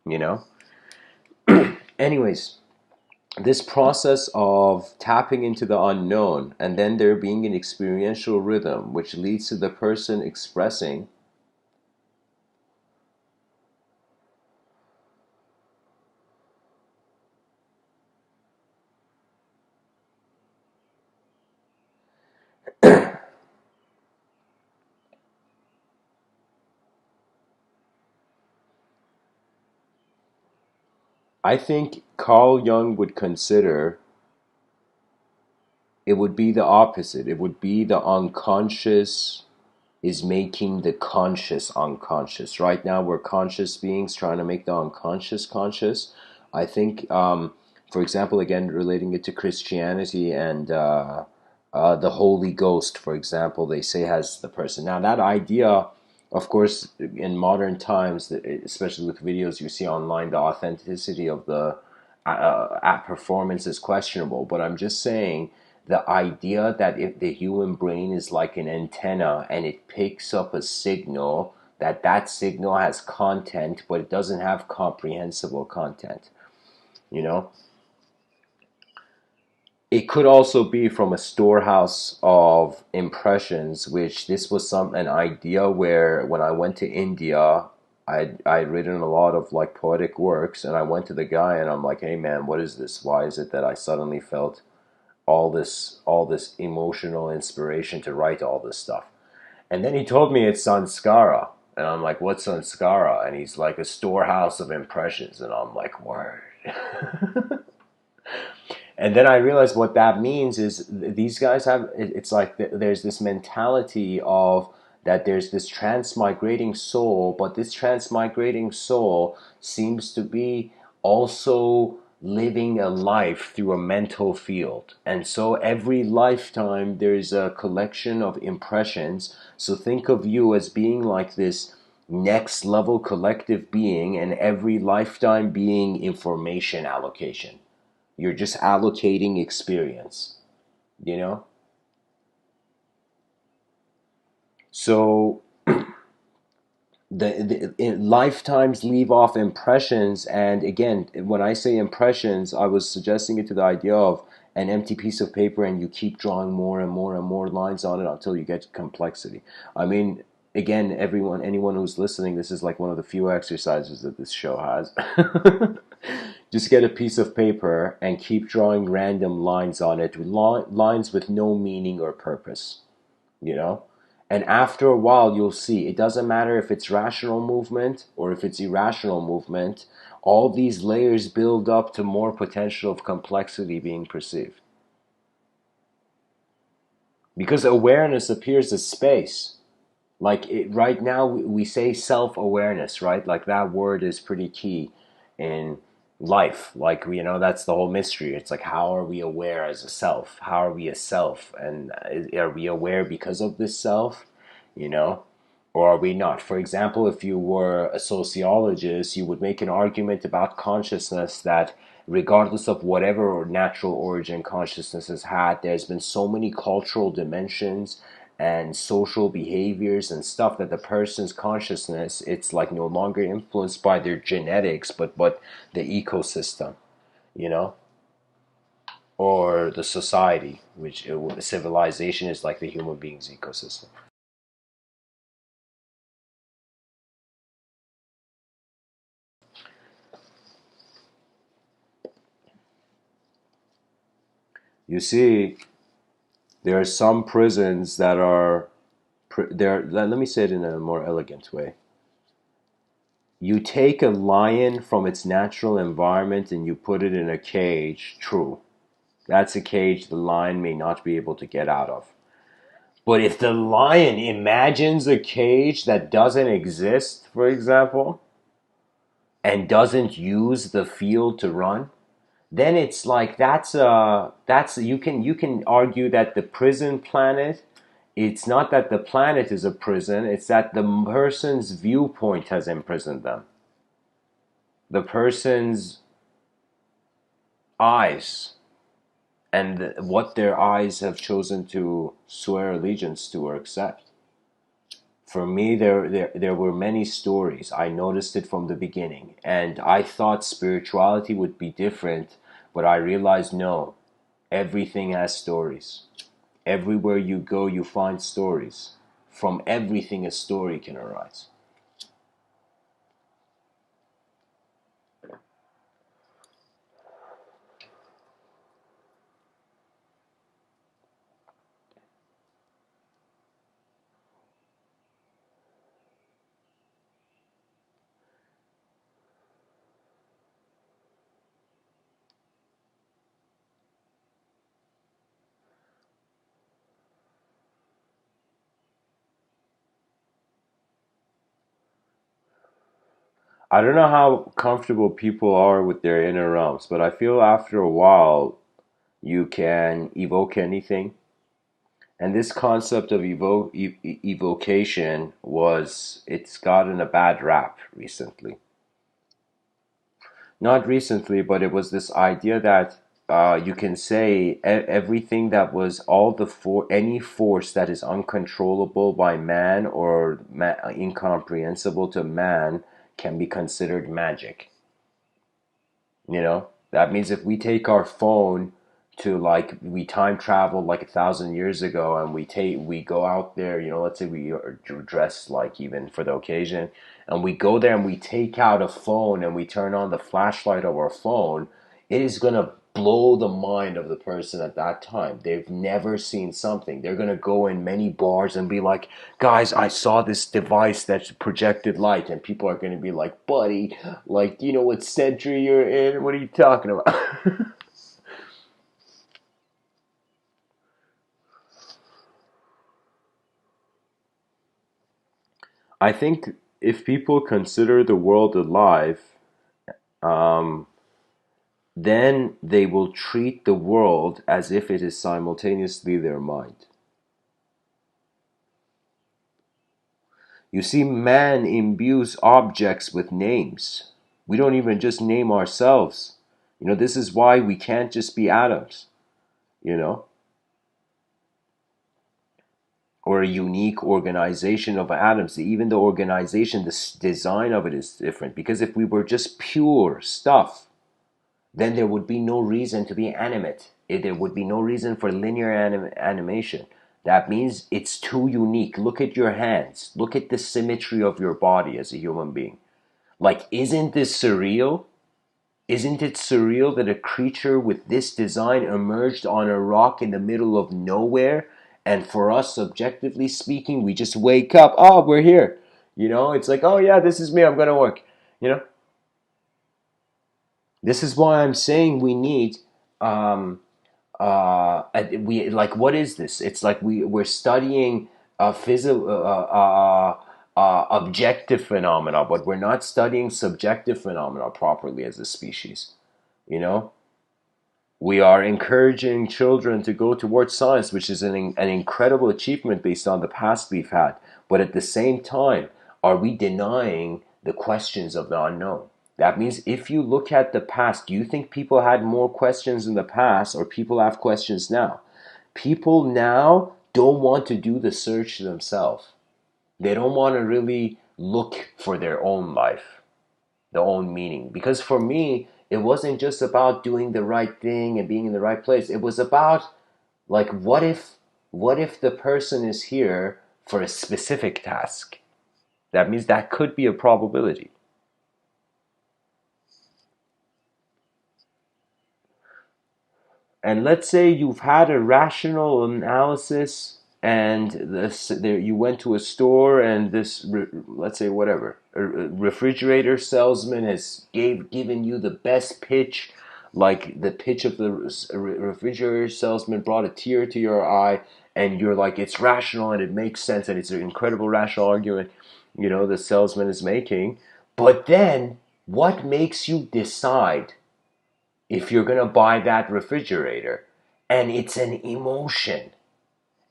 Speaker 1: you know? Anyways, this process of tapping into the unknown, and then there being an experiential rhythm which leads to the person expressing. I think Carl Jung would consider it would be the opposite. It would be the unconscious is making the conscious unconscious. Right now, we're conscious beings trying to make the unconscious conscious. I think, for example, again, relating it to Christianity and the Holy Ghost, for example, they say has the person. Now, that idea, of course, in modern times, especially with videos you see online, the authenticity of the app performance is questionable. But I'm just saying the idea that if the human brain is like an antenna and it picks up a signal, that signal has content, but it doesn't have comprehensible content, you know? It could also be from a storehouse of impressions, which this was an idea where when I went to India, I'd written a lot of like poetic works, and I went to the guy and I'm like, hey man, what is this? Why is it that I suddenly felt all this emotional inspiration to write all this stuff? And then he told me it's sanskara. And I'm like, what's sanskara? And he's like, a storehouse of impressions. And I'm like, word. And then I realized what that means is these guys have, it's like there's this mentality of that there's this transmigrating soul, but this transmigrating soul seems to be also living a life through a mental field. And so every lifetime there's a collection of impressions. So think of you as being like this next level collective being, and every lifetime being information allocation. You're just allocating experience, you know? So lifetimes leave off impressions, and again, when I say impressions, I was suggesting it to the idea of an empty piece of paper, and you keep drawing more and more and more lines on it until you get complexity. I mean, again, anyone who's listening, this is like one of the few exercises that this show has. Just get a piece of paper and keep drawing random lines on it, lines with no meaning or purpose, you know? And after a while, you'll see it doesn't matter if it's rational movement or if it's irrational movement, all these layers build up to more potential of complexity being perceived. Because awareness appears as space. Right now, we say self-awareness, right? Like that word is pretty key in life. Like, that's the whole mystery. It's like, how are we aware as a self? How are we a self? And are we aware because of this self? You know? Or are we not? For example, if you were a sociologist, you would make an argument about consciousness that regardless of whatever natural origin consciousness has had, there's been so many cultural dimensions and social behaviors and stuff that the person's consciousness, it's like no longer influenced by their genetics, but the ecosystem, you know, or the society, which civilization is like the human being's ecosystem. You see, there are some prisons that are there. Let me say it in a more elegant way. You take a lion from its natural environment and you put it in a cage. True, that's a cage the lion may not be able to get out of. But if the lion imagines a cage that doesn't exist, for example, and doesn't use the field to run, then it's like that's you can argue that the prison planet, it's not that the planet is a prison, it's that the person's viewpoint has imprisoned them. The person's eyes and what their eyes have chosen to swear allegiance to or accept. For me, there were many stories. I noticed it from the beginning, and I thought spirituality would be different, but I realized no, everything has stories. Everywhere you go, you find stories. From everything, a story can arise. I don't know how comfortable people are with their inner realms, but I feel after a while you can evoke anything. And this concept of evocation it's gotten a bad rap recently. Not recently, but it was this idea that you can say everything that was any force that is uncontrollable by man or incomprehensible to man can be considered magic. That means if we take our phone to, like, we time travel like 1,000 years ago, and we go out there, let's say we are dressed like even for the occasion, and we go there and we take out a phone and we turn on the flashlight of our phone, it is gonna blow the mind of the person at that time. They've never seen something. They're gonna go in many bars and be like, guys, I saw this device that projected light, and people are gonna be like, buddy, like, do you know what century you're in? What are you talking about? I think if people consider the world alive, um, then they will treat the world as if it is simultaneously their mind. You see, man imbues objects with names. We don't even just name ourselves. This is why we can't just be atoms, you know? or a unique organization of atoms. Even the organization, the design of it is different. Because if we were just pure stuff, then there would be no reason to be animate. There would be no reason for linear animation. That means it's too unique. Look at your hands. Look at the symmetry of your body as a human being. Like, isn't this surreal? Isn't it surreal that a creature with this design emerged on a rock in the middle of nowhere? And for us, subjectively speaking, we just wake up, oh, we're here. It's like, oh yeah, this is me, I'm going to work. You know, this is why I'm saying we need, we like, what is this? It's like we're studying physical, objective phenomena, but we're not studying subjective phenomena properly as a species. You know, we are encouraging children to go towards science, which is an incredible achievement based on the past we've had. But at the same time, are we denying the questions of the unknown? That means if you look at the past, do you think people had more questions in the past or people have questions now? People now don't want to do the search themselves. They don't want to really look for their own life, their own meaning. Because for me, it wasn't just about doing the right thing and being in the right place. It was about, like, what if the person is here for a specific task? That means that could be a probability. And let's say you've had a rational analysis and you went to a store and this, let's say whatever, a refrigerator salesman has given you the best pitch, like the pitch of the refrigerator salesman brought a tear to your eye, and you're like, it's rational and it makes sense and it's an incredible rational argument, the salesman is making. But then what makes you decide if you're going to buy that refrigerator? And it's an emotion.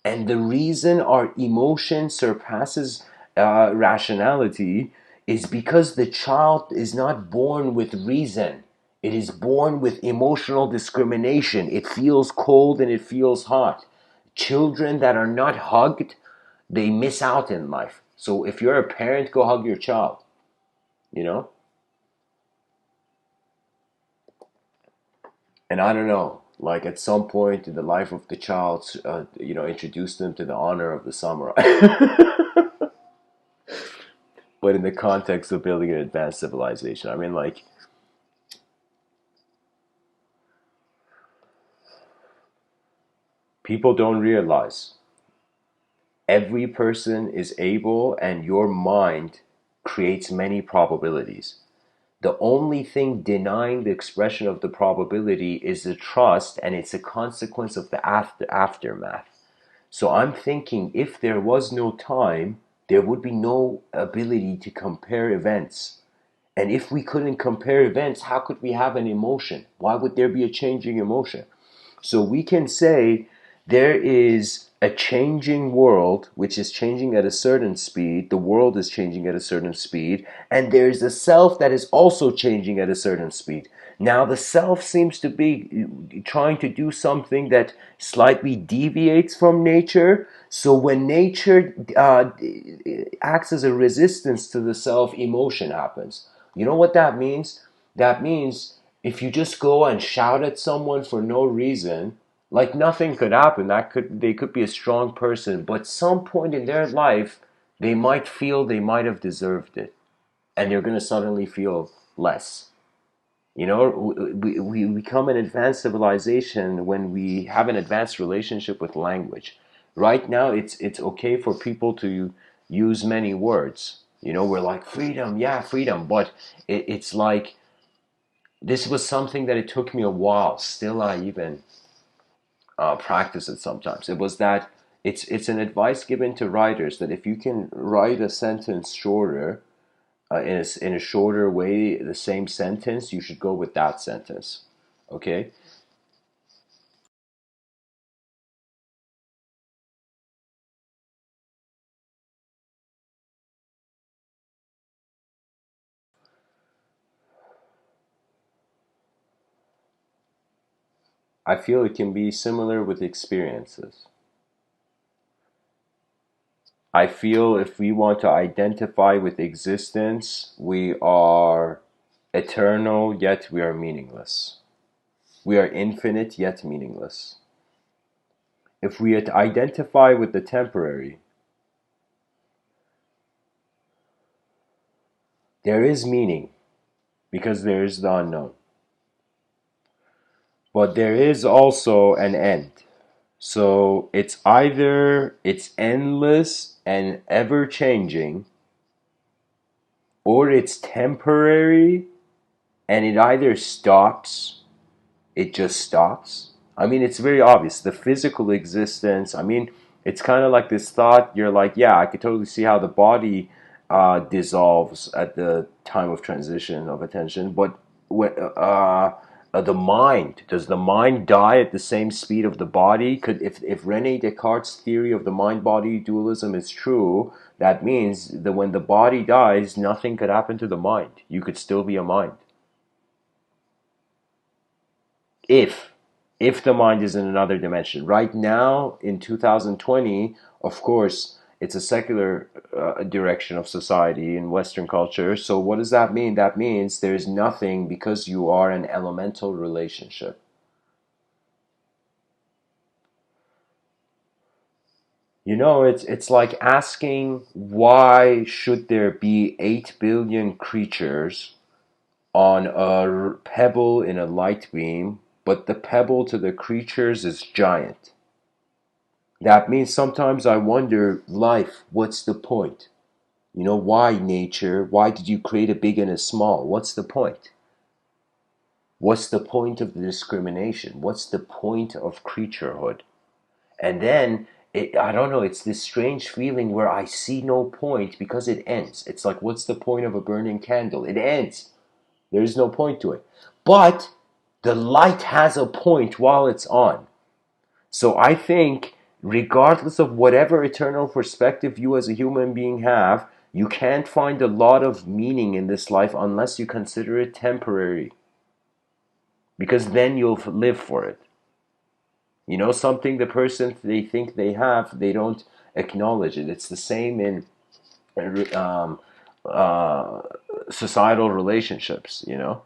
Speaker 1: And the reason our emotion surpasses rationality is because the child is not born with reason. It is born with emotional discrimination. It feels cold and it feels hot. Children that are not hugged, they miss out in life. So if you're a parent, go hug your child, you know? And I don't know, like at some point in the life of the child, introduce them to the honor of the samurai. But in the context of building an advanced civilization, I mean, like, people don't realize every person is able, and your mind creates many probabilities. The only thing denying the expression of the probability is the trust, and it's a consequence of the aftermath. So I'm thinking, if there was no time, there would be no ability to compare events. And if we couldn't compare events, how could we have an emotion? Why would there be a changing emotion? So we can say there is a changing world, which is changing at a certain speed. The world is changing at a certain speed. And there's a self that is also changing at a certain speed. Now, the self seems to be trying to do something that slightly deviates from nature. So when nature acts as a resistance to the self, emotion happens. You know what that means? That means if you just go and shout at someone for no reason, like, nothing could happen. They could be a strong person, but some point in their life, they might feel they might have deserved it, and they're gonna suddenly feel less. We become an advanced civilization when we have an advanced relationship with language. Right now, it's okay for people to use many words. We're like, freedom, yeah, freedom, but it's like, this was something that it took me a while. Still, I even practice it sometimes. It was that it's an advice given to writers that if you can write a sentence shorter, in a shorter way, the same sentence, you should go with that sentence. Okay? I feel it can be similar with experiences. I feel if we want to identify with existence, we are eternal, yet we are meaningless. We are infinite, yet meaningless. If we identify with the temporary, there is meaning because there is the unknown. But there is also an end. So it's either it's endless and ever changing, or it's temporary and it either stops, it just stops. I mean, it's very obvious. The physical existence, I mean, it's kind of like this thought. You're like, yeah, I could totally see how the body dissolves at the time of transition of attention. But the mind, does the mind die at the same speed of the body? If Rene Descartes' theory of the mind-body dualism is true, that means that when the body dies, nothing could happen to the mind. You could still be a mind. If the mind is in another dimension. Right now, in 2020, of course, it's a secular direction of society in Western culture. So what does that mean? That means there's nothing because you are an elemental relationship. You know, it's like asking why should there be 8 billion creatures on a pebble in a light beam, but the pebble to the creatures is giant. That means sometimes I wonder, life, what's the point? You know, why nature? Why did you create a big and a small? What's the point? What's the point of the discrimination? What's the point of creaturehood? And then, I don't know, it's this strange feeling where I see no point because it ends. It's like, what's the point of a burning candle? It ends. There's no point to it. But the light has a point while it's on. So I think, regardless of whatever eternal perspective you as a human being have, you can't find a lot of meaning in this life unless you consider it temporary. Because then you'll live for it. You know, something the person they think they have, they don't acknowledge it. It's the same in um, uh, societal relationships, you know,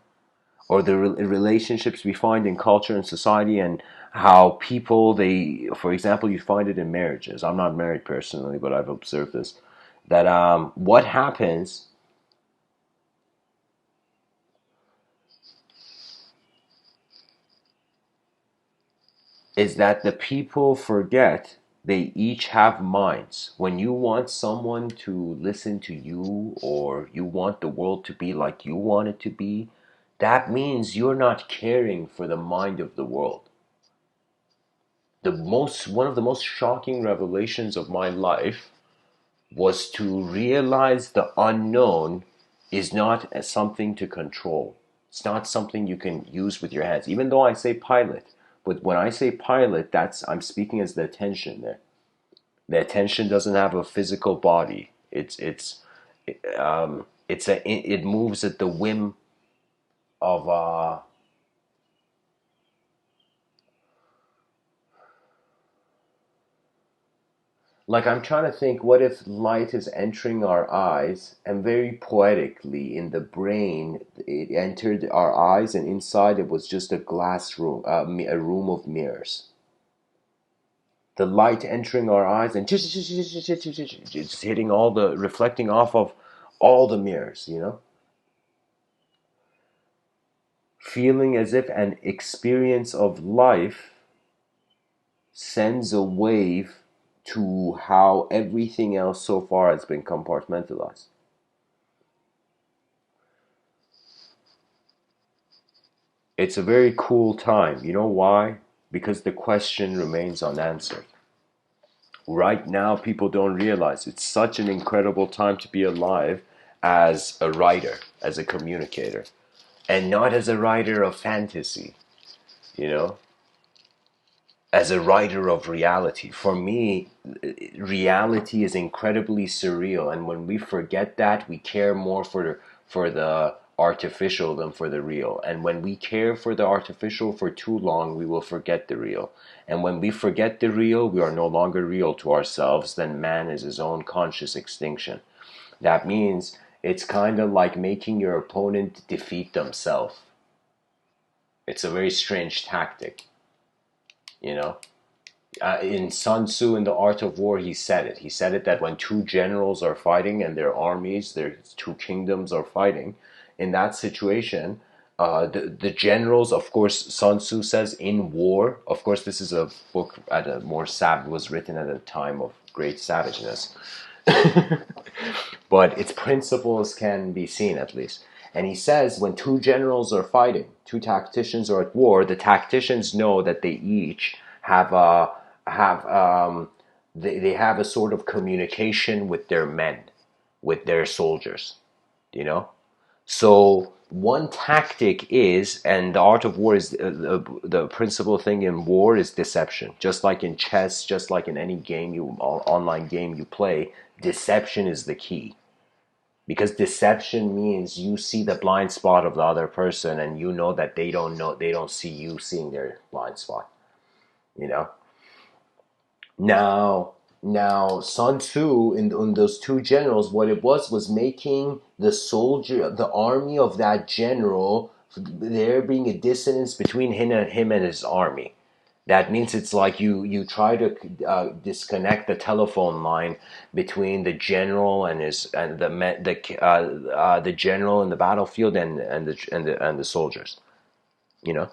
Speaker 1: or the relationships we find in culture and society, and how people, they, for example, you find it in marriages. I'm not married personally, but I've observed this, that what happens is that the people forget they each have minds. When you want someone to listen to you, or you want the world to be like you want it to be, that means you're not caring for the mind of the world. One of the most shocking revelations of my life was to realize the unknown is not as something to control. It's not something you can use with your hands. Even though I say pilot, but when I say pilot, I'm speaking as the attention there. The attention doesn't have a physical body. It moves at the whim of like, I'm trying to think, what if light is entering our eyes, and very poetically in the brain it entered our eyes, and inside it was just a glass room, a room of mirrors. The light entering our eyes and just hitting all the, reflecting off of all the mirrors, you know? Feeling as if an experience of life sends a wave to how everything else so far has been compartmentalized. It's a very cool time. You know why? Because the question remains unanswered. Right now, people don't realize it's such an incredible time to be alive as a writer, as a communicator, and not as a writer of fantasy, you know, as a writer of reality. For me, reality is incredibly surreal, and when we forget that, we care more for the artificial than for the real. And when we care for the artificial for too long, we will forget the real. And when we forget the real, we are no longer real to ourselves. Then man is his own conscious extinction. That means it's kind of like making your opponent defeat themselves. It's a very strange tactic, you know. In Sun Tzu, in The Art of War, he said it. He said it that when two generals are fighting and their armies, their two kingdoms are fighting, in that situation, the generals, of course, Sun Tzu says in war. Of course, this is a book at a more was written at a time of great savageness, but its principles can be seen at least. And he says when two generals are fighting, two tacticians are at war, the tacticians know that they each have a they have a sort of communication with their men, with their soldiers, you know. So one tactic is, and the art of war is the principal thing in war is deception. Just like in chess, just like in any game online game you play, deception is the key. Because deception means you see the blind spot of the other person, and you know that they don't see you seeing their blind spot. You know. Now, Sun Tzu in those two generals, what it was making the soldier, the army of that general, there being a dissonance between him and his army. That means it's like you try to disconnect the telephone line between the general and the general in the battlefield and the soldiers. You know.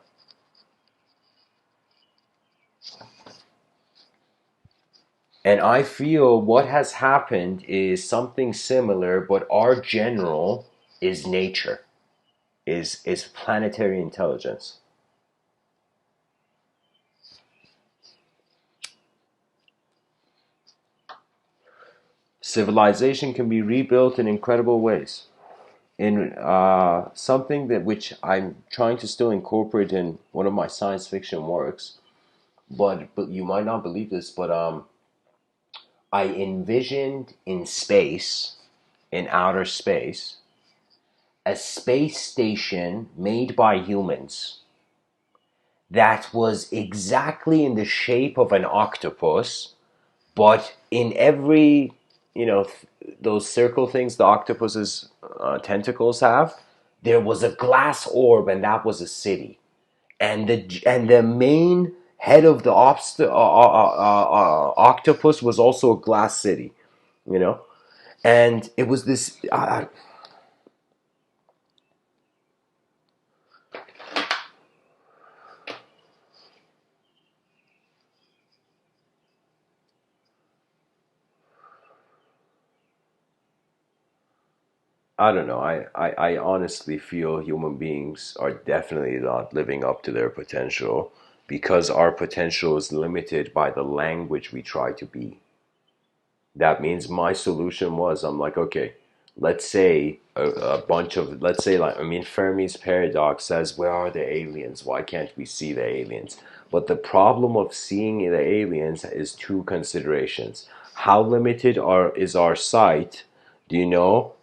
Speaker 1: And I feel what has happened is something similar, but our general is nature, is planetary intelligence. Civilization can be rebuilt in incredible ways. In something that which I'm trying to still incorporate in one of my science fiction works, but you might not believe this, but I envisioned in space, in outer space, a space station made by humans that was exactly in the shape of an octopus, but in every, those circle things the octopus's tentacles have, there was a glass orb, and that was a city. And the main head of the octopus was also a glass city, you know? And it was this. I don't know. I honestly feel human beings are definitely not living up to their potential because our potential is limited by the language we try to be. That means my solution was I'm like, okay, let's say a bunch of, let's say, like, I mean, Fermi's paradox says, where are the aliens? Why can't we see the aliens? But the problem of seeing the aliens is two considerations. How limited is our sight? Do you know?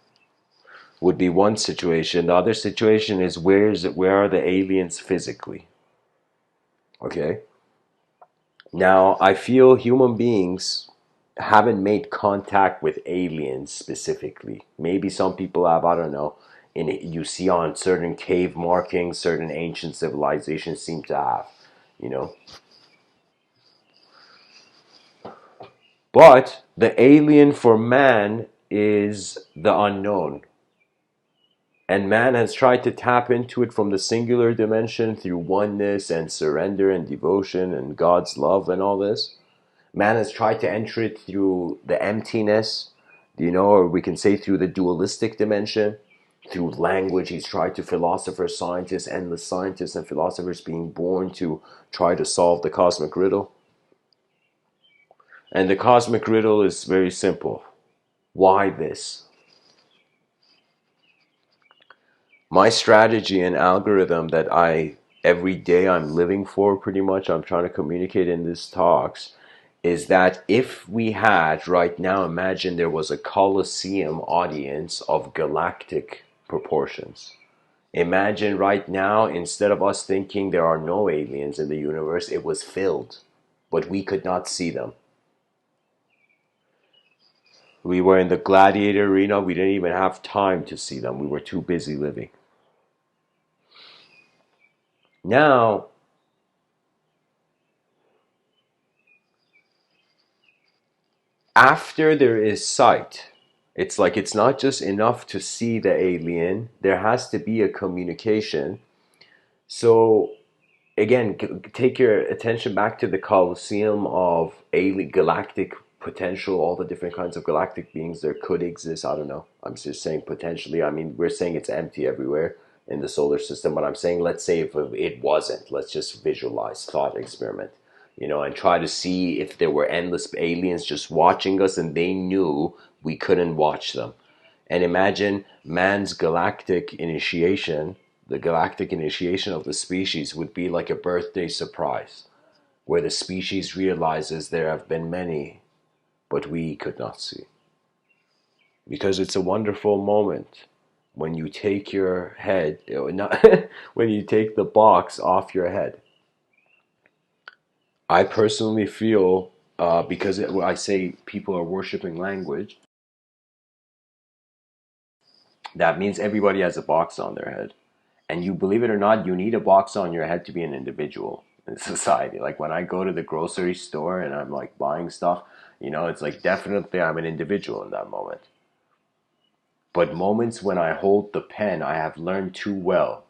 Speaker 1: Would be one situation. The other situation is where are the aliens physically? Okay. Now I feel human beings haven't made contact with aliens specifically. Maybe some people have. I don't know. You see on certain cave markings, certain ancient civilizations seem to have. You know. But the alien for man is the unknown. And man has tried to tap into it from the singular dimension through oneness and surrender and devotion and God's love and all this. Man has tried to enter it through the emptiness, or we can say through the dualistic dimension, through language. He's tried to philosophers, scientists, endless scientists and philosophers being born to try to solve the cosmic riddle. And the cosmic riddle is very simple. Why this? My strategy and algorithm that every day I'm living for, pretty much I'm trying to communicate in these talks, is that if we had right now, imagine there was a Colosseum audience of galactic proportions. Imagine right now, instead of us thinking there are no aliens in the universe, it was filled, but we could not see them. We were in the gladiator arena, we didn't even have time to see them. We were too busy living. Now, after there is sight, it's like it's not just enough to see the alien, there has to be a communication. So again, take your attention back to the Colosseum of alien galactic potential, all the different kinds of galactic beings there could exist. I don't know. I'm just saying potentially. I mean, we're saying it's empty everywhere in the solar system, but I'm saying, let's say if it wasn't, let's just visualize, thought experiment, and try to see if there were endless aliens just watching us and they knew we couldn't watch them. And imagine man's galactic initiation, the galactic initiation of the species would be like a birthday surprise, where the species realizes there have been many, but we could not see. Because it's a wonderful moment when you take your head, not when you take the box off your head. I personally feel, because I say people are worshiping language, that means everybody has a box on their head. And you believe it or not, you need a box on your head to be an individual in society. Like when I go to the grocery store and I'm like buying stuff, it's like definitely I'm an individual in that moment. But moments when I hold the pen, I have learned too well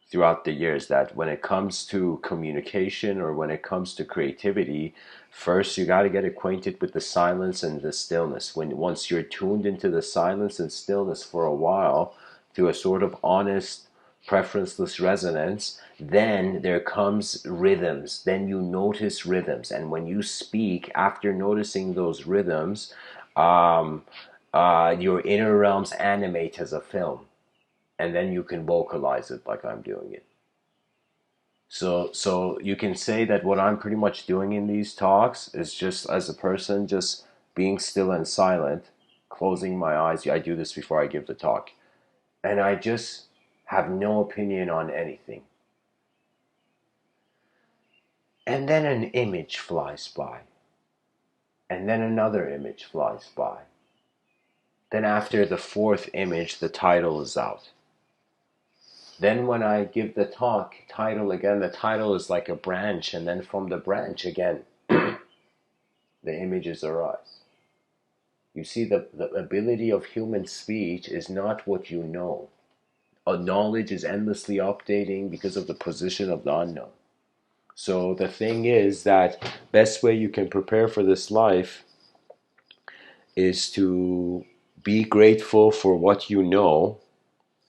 Speaker 1: throughout the years that when it comes to communication or when it comes to creativity, first you got to get acquainted with the silence and the stillness. Once you're tuned into the silence and stillness for a while, through a sort of honest, preferenceless resonance, then there comes rhythms. Then you notice rhythms, and when you speak, after noticing those rhythms, your inner realms animate as a film, and then you can vocalize it like I'm doing it. So you can say that what I'm pretty much doing in these talks is just as a person, just being still and silent, closing my eyes. I do this before I give the talk. And I just have no opinion on anything. And then an image flies by. And then another image flies by. Then after the fourth image, the title is out. Then when I give the talk, title again, the title is like a branch, and then from the branch again, the images arise. You see, the ability of human speech is not what you know. Knowledge is endlessly updating because of the position of the unknown. So the thing is that best way you can prepare for this life is to be grateful for what you know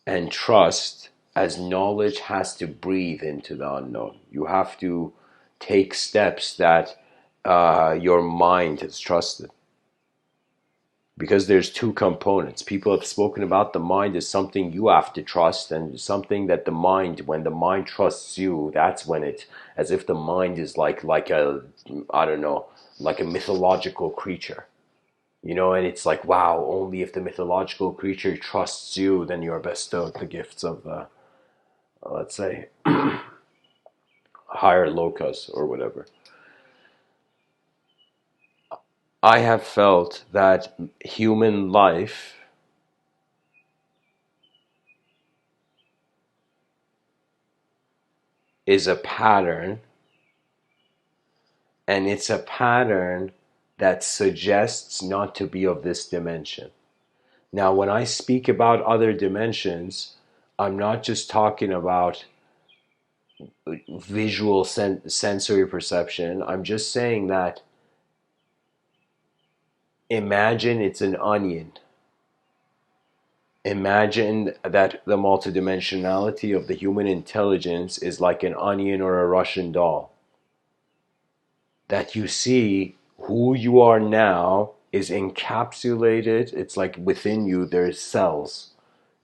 Speaker 1: and trust, as knowledge has to breathe into the unknown. You have to take steps that your mind has trusted. Because there's two components. People have spoken about the mind as something you have to trust, and something that the mind, when the mind trusts you, that's when it, as if the mind is like a, I don't know, like a mythological creature. And it's like, wow, only if the mythological creature trusts you, then you're bestowed the gifts of the, let's say, higher locus or whatever. I have felt that human life is a pattern, and it's a pattern that suggests not to be of this dimension. Now, when I speak about other dimensions, I'm not just talking about visual sensory perception. I'm just saying that imagine it's an onion. Imagine that the multidimensionality of the human intelligence is like an onion or a Russian doll. That you see who you are now is encapsulated. It's like within you there's cells.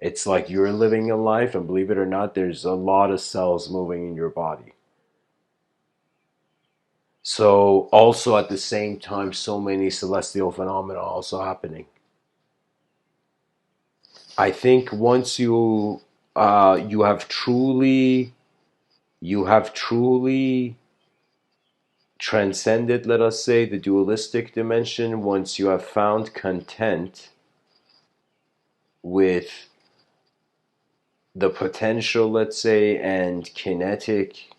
Speaker 1: It's like you're living a life, and believe it or not, there's a lot of cells moving in your body. So also at the same time, so many celestial phenomena also happening. I think once you you have truly transcended, let us say, the dualistic dimension once you have found content with the potential, let's say, and kinetic,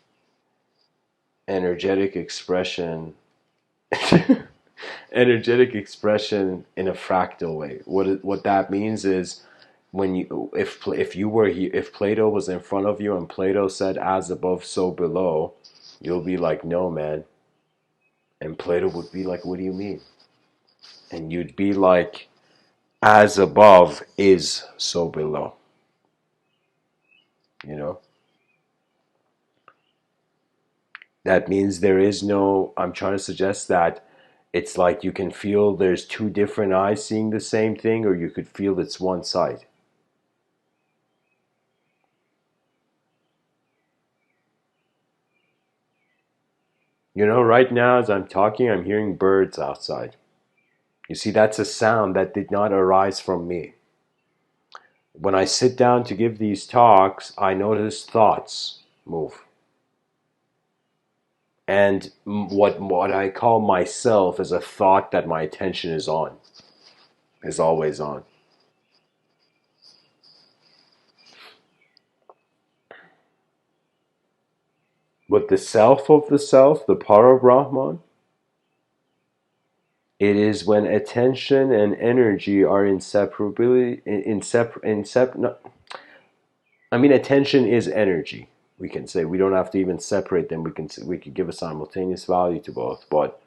Speaker 1: energetic expression, energetic expression in a fractal way. What that means is, when you if you were here, if Plato was in front of you and Plato said as above so below, you'll be like, no man. And Plato would be like, what do you mean? And you'd be like, as above is so below. You know? That means there is no, I'm trying to suggest that it's like you can feel there's two different eyes seeing the same thing, or you could feel it's one side. You know, right now as I'm talking, I'm hearing birds outside. You see, that's a sound that did not arise from me. When I sit down to give these talks, I notice thoughts move. And what I call myself is a thought that my attention is on, is always on. But the self of the self, the Para Brahman, it is when attention and energy are inseparably no, I mean, attention is energy. We can say we don't have to even separate them. We could give a simultaneous value to both, but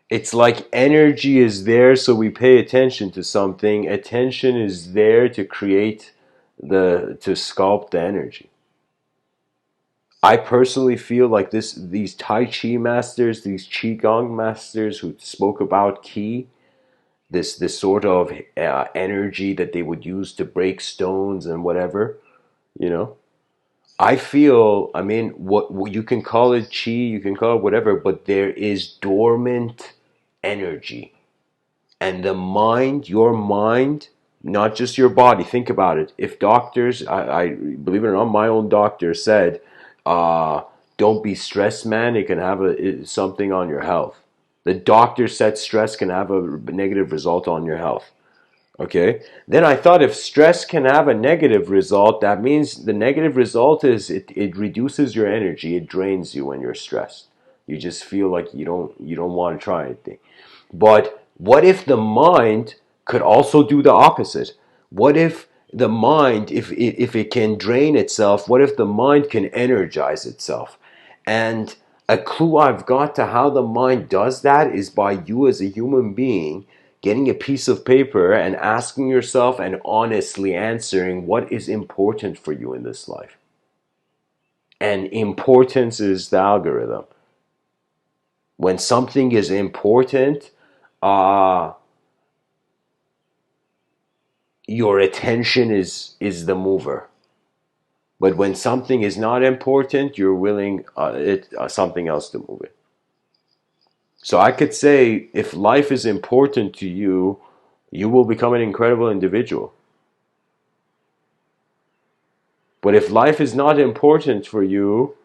Speaker 1: it's like energy is there, so we pay attention to something. Attention is there to create to sculpt the energy. I personally feel like these Tai Chi masters, these Qigong masters who spoke about Qi, this sort of energy that they would use to break stones and whatever, you know. I feel, I mean, what you can call it Qi, you can call it whatever, but there is dormant energy. And the mind, your mind, not just your body, think about it. If doctors, I believe it or not, my own doctor said, uh, don't be stressed, man. It can have something on your health. The doctor said stress can have a negative result on your health. Okay. Then I thought, if stress can have a negative result, that means the negative result is it reduces your energy. It drains you when you're stressed. You just feel like you don't want to try anything. But what if the mind could also do the opposite? What if the mind, if it can drain itself, what if the mind can energize itself? And a clue I've got to how the mind does that is by you as a human being getting a piece of paper and asking yourself and honestly answering what is important for you in this life. And importance is the algorithm. When something is important, your attention is the mover. But when something is not important, you're willing something else to move it. So I could say, if life is important to you, you will become an incredible individual. But if life is not important for you,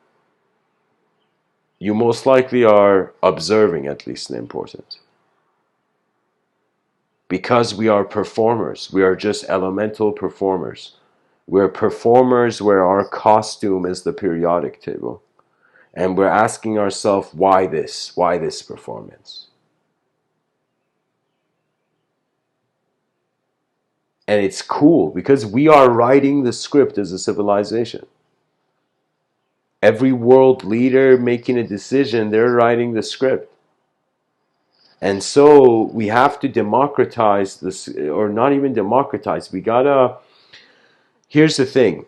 Speaker 1: you most likely are observing at least the importance. Because we are performers. We are just elemental performers. We're performers where our costume is the periodic table. And we're asking ourselves, why this? Why this performance? And it's cool because we are writing the script as a civilization. Every world leader making a decision, they're writing the script. And so we have to democratize this, or not even democratize. Here's the thing.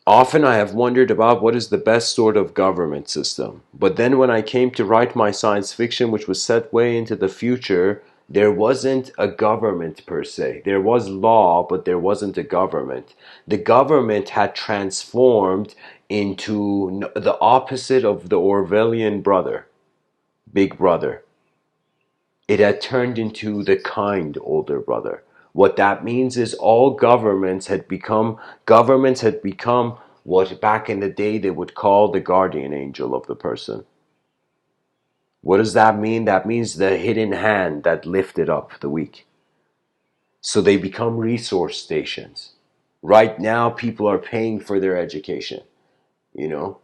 Speaker 1: Often I have wondered about what is the best sort of government system. But then when I came to write my science fiction, which was set way into the future, there wasn't a government per se. There was law, but there wasn't a government. The government had transformed into the opposite of the Orwellian brother, Big Brother. It had turned into the kind older brother. What that means is all governments had become what back in the day they would call the guardian angel of the person. What does that mean? That means the hidden hand that lifted up the weak. So they become resource stations. Right now, people are paying for their education. You know,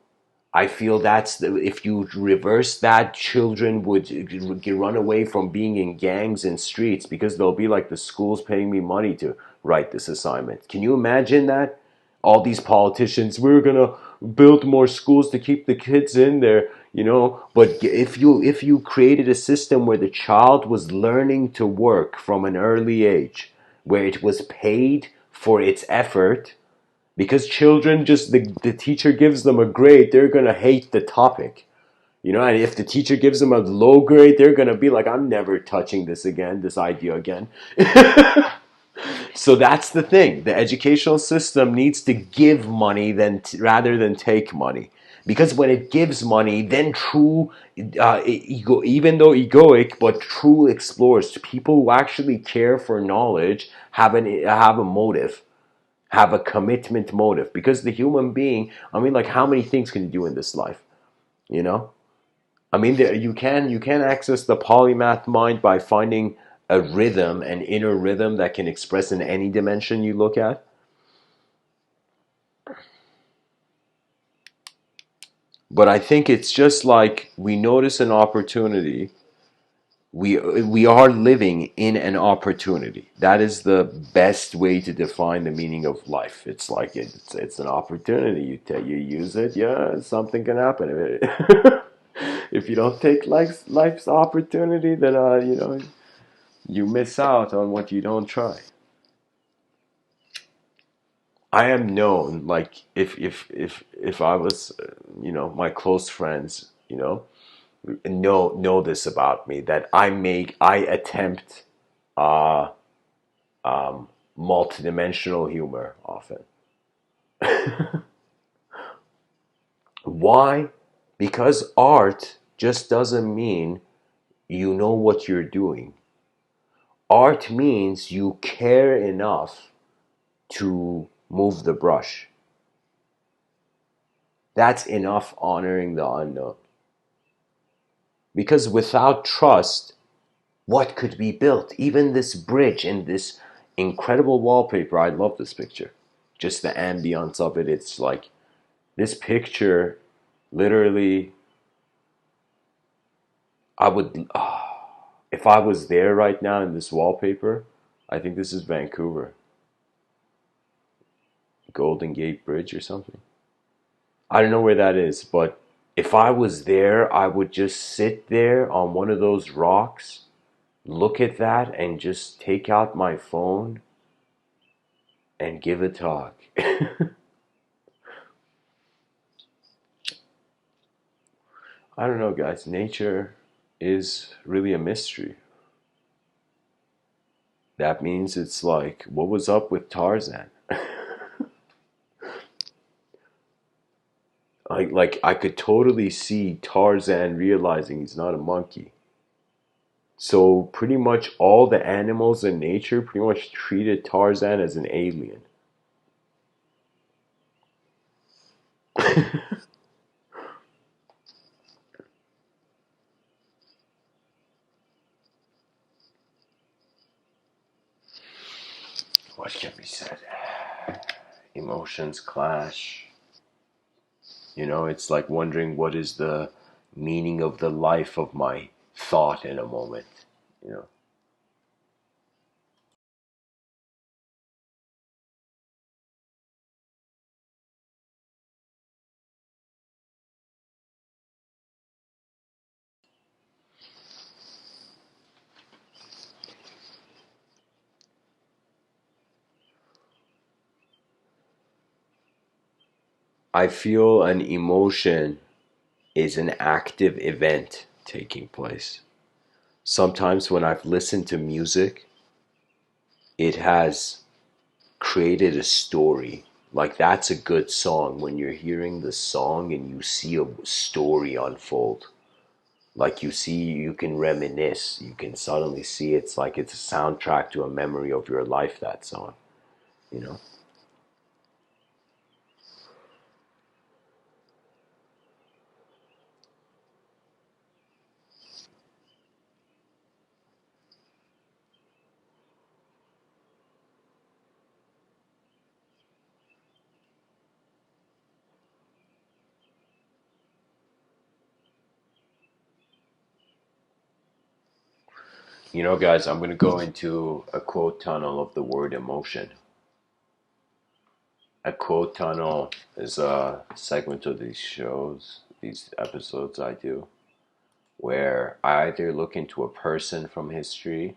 Speaker 1: I feel if you reverse that, children would run away from being in gangs and streets because they'll be like, the school's paying me money to write this assignment. Can you imagine that? All these politicians, we're gonna build more schools to keep the kids in there, But if you created a system where the child was learning to work from an early age, where it was paid for its effort, because children just the teacher gives them a grade, they're gonna hate the topic. And if the teacher gives them a low grade, they're gonna be like, I'm never touching this idea again. So that's the thing. The educational system needs to give money rather than take money. Because when it gives money, then true, even though egoic, but true explorers, people who actually care for knowledge, have a motive, have a commitment motive. Because the human being, I mean, like, how many things can you do in this life? You know, I mean, you can access the polymath mind by finding a rhythm, an inner rhythm that can express in any dimension you look at. But I think it's just like we notice an opportunity. We are living in an opportunity. That is the best way to define the meaning of life. It's like it's an opportunity. You use it. Yeah, something can happen. If you don't take life's opportunity, then you miss out on what you don't try. I am known, like, if I was, my close friends, know this about me, that I attempt uh multidimensional humor often. Why? Because art just doesn't mean you know what you're doing. Art means you care enough to move the brush. That's enough honoring the unknown. Because without trust, what could be built? Even this bridge and this incredible wallpaper. I love this picture. Just the ambience of it. It's like this picture, literally, I would, if I was there right now in this wallpaper, I think this is Vancouver. Golden Gate Bridge or something. I don't know where that is, but if I was there, I would just sit there on one of those rocks, look at that, and just take out my phone and give a talk. I don't know, guys. Nature is really a mystery. That means it's like, what was up with Tarzan? Like I could totally see Tarzan realizing he's not a monkey. So pretty much all the animals in nature pretty much treated Tarzan as an alien. What can be said? Emotions clash. It's like wondering what is the meaning of the life of my thought in a moment. You know. I feel an emotion is an active event taking place. Sometimes when I've listened to music, it has created a story. Like, that's a good song when you're hearing the song and you see a story unfold. Like you can reminisce. You can suddenly see it's like it's a soundtrack to a memory of your life, that song, you know? You know, guys, I'm going to go into a quote tunnel of the word emotion. A quote tunnel is a segment of these shows, these episodes I do, where I either look into a person from history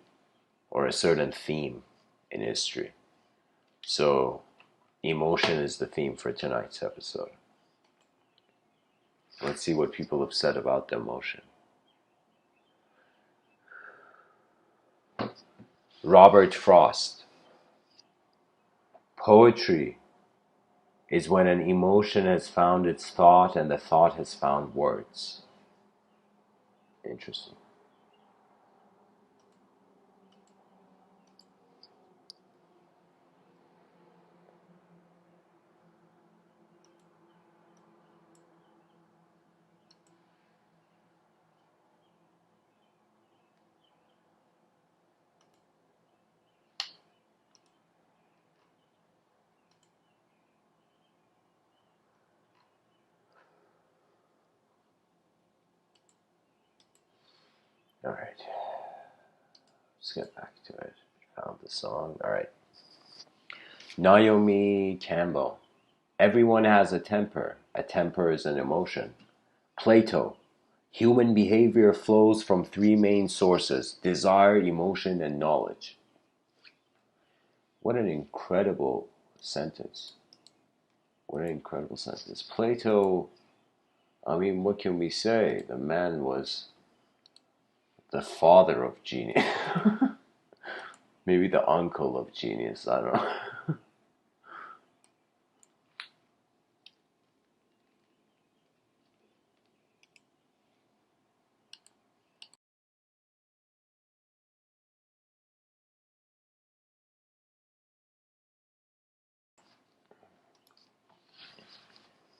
Speaker 1: or a certain theme in history. So, emotion is the theme for tonight's episode. Let's see what people have said about the emotion. Robert Frost. Poetry is when an emotion has found its thought and the thought has found words. Interesting. All right. Let's get back to it. Found the song. All right. Naomi Campbell. Everyone has a temper. A temper is an emotion. Plato. Human behavior flows from three main sources: desire, emotion, and knowledge. What an incredible sentence. What an incredible sentence. Plato, I mean, what can we say? The man was the father of genius. Maybe the uncle of genius. I don't know.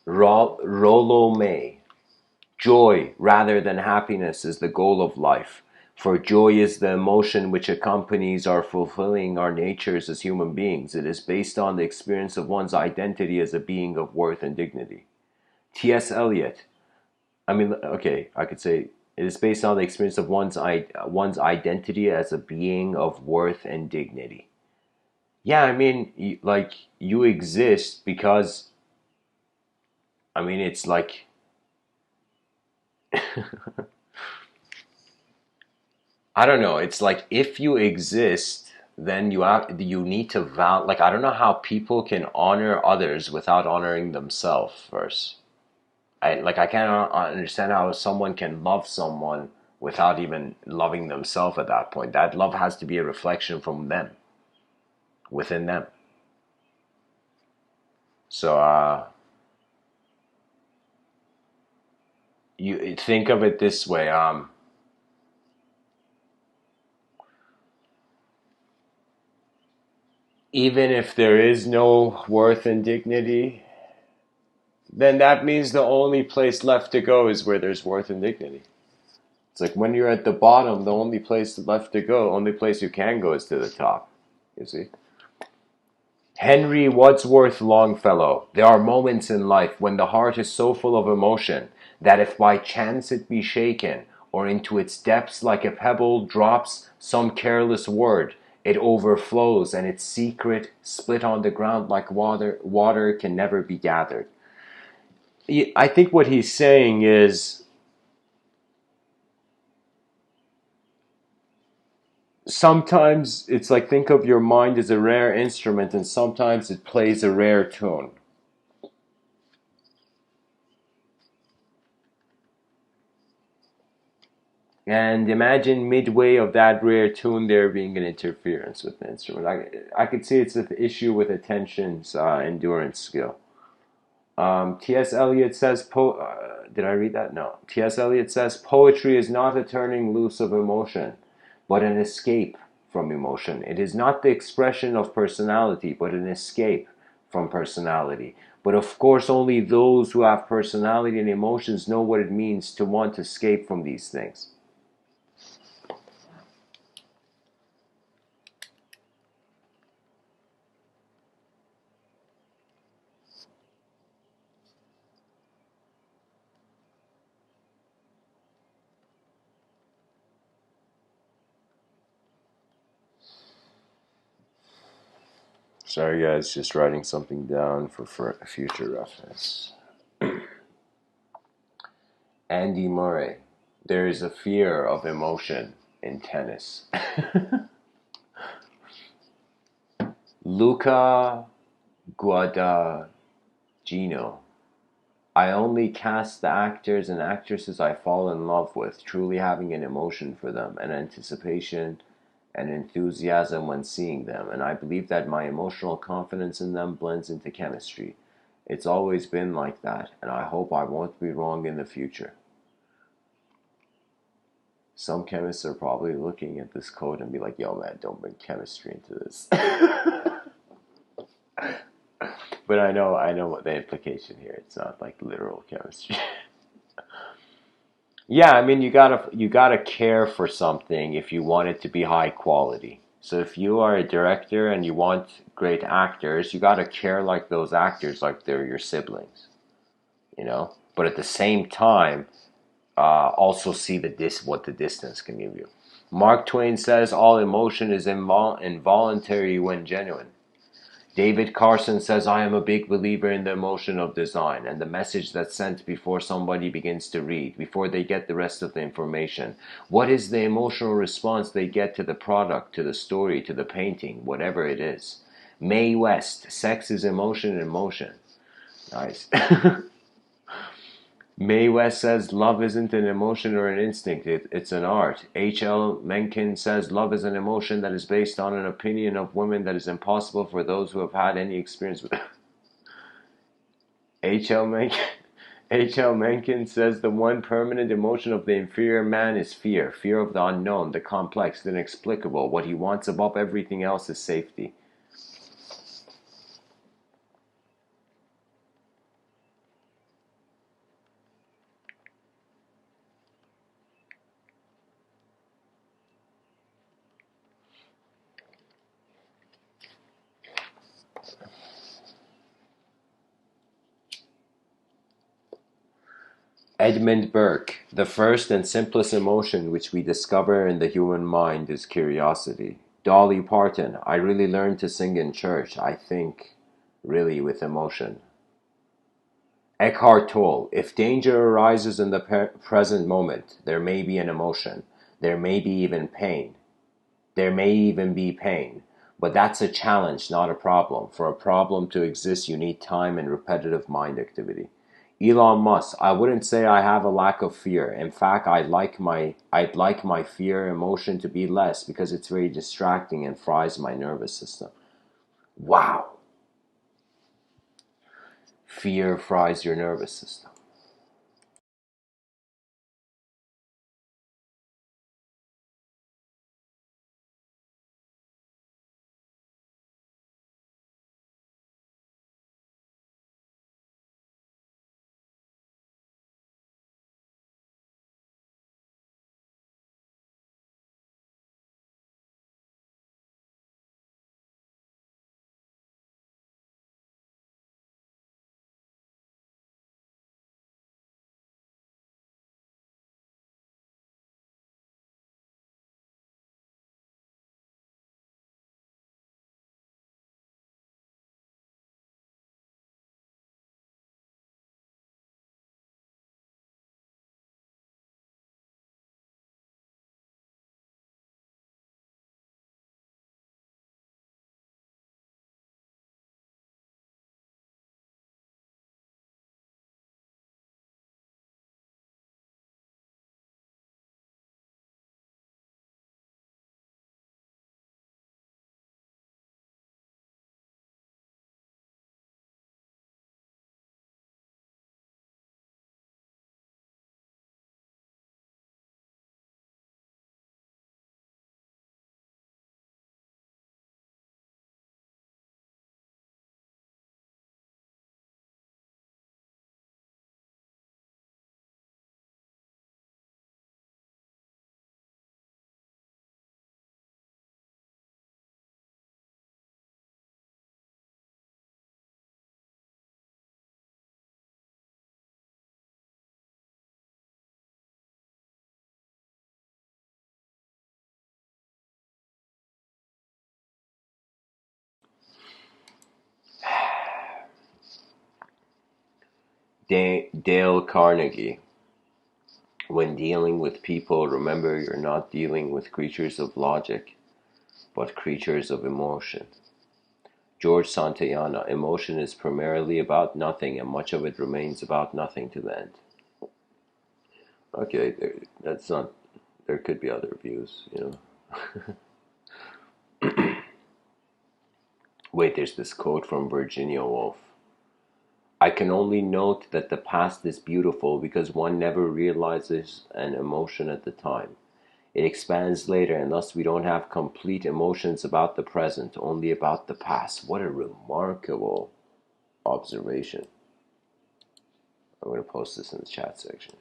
Speaker 1: Rollo May. Joy rather than happiness is the goal of life. For joy is the emotion which accompanies our fulfilling our natures as human beings. It is based on the experience of one's identity as a being of worth and dignity. T.S. Eliot. I mean, okay, I could say it is based on the experience of one's identity as a being of worth and dignity. Yeah, I mean, like you exist because I mean, it's like I don't know. It's like if you exist, then you need to like I don't know how people can honor others without honoring themselves first. I can't understand how someone can love someone without even loving themselves at that point. That love has to be a reflection from them, within them. So you think of it this way. Even if there is no worth and dignity, then that means the only place left to go is where there's worth and dignity. It's like when you're at the bottom, the only place left to go, only place you can go is to the top. You see? Henry Wadsworth Longfellow. There are moments in life when the heart is so full of emotion that if by chance it be shaken, or into its depths like a pebble drops some careless word, it overflows, and its secret, split on the ground like water can never be gathered. I think what he's saying is sometimes it's like think of your mind as a rare instrument and sometimes it plays a rare tune. And imagine midway of that rare tune there being an interference with the instrument. I could see it's an issue with attention's endurance skill. T.S. Eliot says Did I read that? No. T.S. Eliot says, poetry is not a turning loose of emotion, but an escape from emotion. It is not the expression of personality, but an escape from personality. But of course, only those who have personality and emotions know what it means to want to escape from these things. Sorry guys, just writing something down for future reference. Andy Murray. There is a fear of emotion in tennis. Luca Guadagnino. I only cast the actors and actresses I fall in love with, truly having an emotion for them, an anticipation and enthusiasm when seeing them, and I believe that my emotional confidence in them blends into chemistry. It's always been like that, and I hope I won't be wrong in the future. Some chemists are probably looking at this code and be like, yo man, don't bring chemistry into this. But I know what the implication here. It's not like literal chemistry. Yeah, I mean you gotta care for something if you want it to be high quality. So if you are a director and you want great actors, you gotta care like those actors, like they're your siblings, you know. But at the same time, also see what the distance can give you. Mark Twain says all emotion is involuntary when genuine. David Carson says, I am a big believer in the emotion of design and the message that's sent before somebody begins to read, before they get the rest of the information. What is the emotional response they get to the product, to the story, to the painting, whatever it is? Mae West, sex is emotion in motion. Nice. Mae West says love isn't an emotion or an instinct, it's an art. H.L. Mencken says love is an emotion that is based on an opinion of women that is impossible for those who have had any experience with it. H.L. Mencken, H.L. Mencken says the one permanent emotion of the inferior man is fear. Fear of the unknown, the complex, the inexplicable. What he wants above everything else is safety. Edmund Burke, the first and simplest emotion which we discover in the human mind is curiosity. Dolly Parton, I really learned to sing in church, I think, really with emotion. Eckhart Tolle, if danger arises in the present moment, there may be an emotion. There may be even pain. There may even be pain. But that's a challenge, not a problem. For a problem to exist, you need time and repetitive mind activity. Elon Musk, I wouldn't say I have a lack of fear. In fact, I'd like my fear emotion to be less because it's very distracting and fries my nervous system. Wow. Fear fries your nervous system. Dale Carnegie. When dealing with people, remember you're not dealing with creatures of logic, but creatures of emotion. George Santayana. Emotion is primarily about nothing, and much of it remains about nothing to the end. Okay, that's not. There could be other views, Wait, there's this quote from Virginia Woolf. I can only note that the past is beautiful because one never realizes an emotion at the time. It expands later, and thus we don't have complete emotions about the present, only about the past. What a remarkable observation. I'm going to post this in the chat section.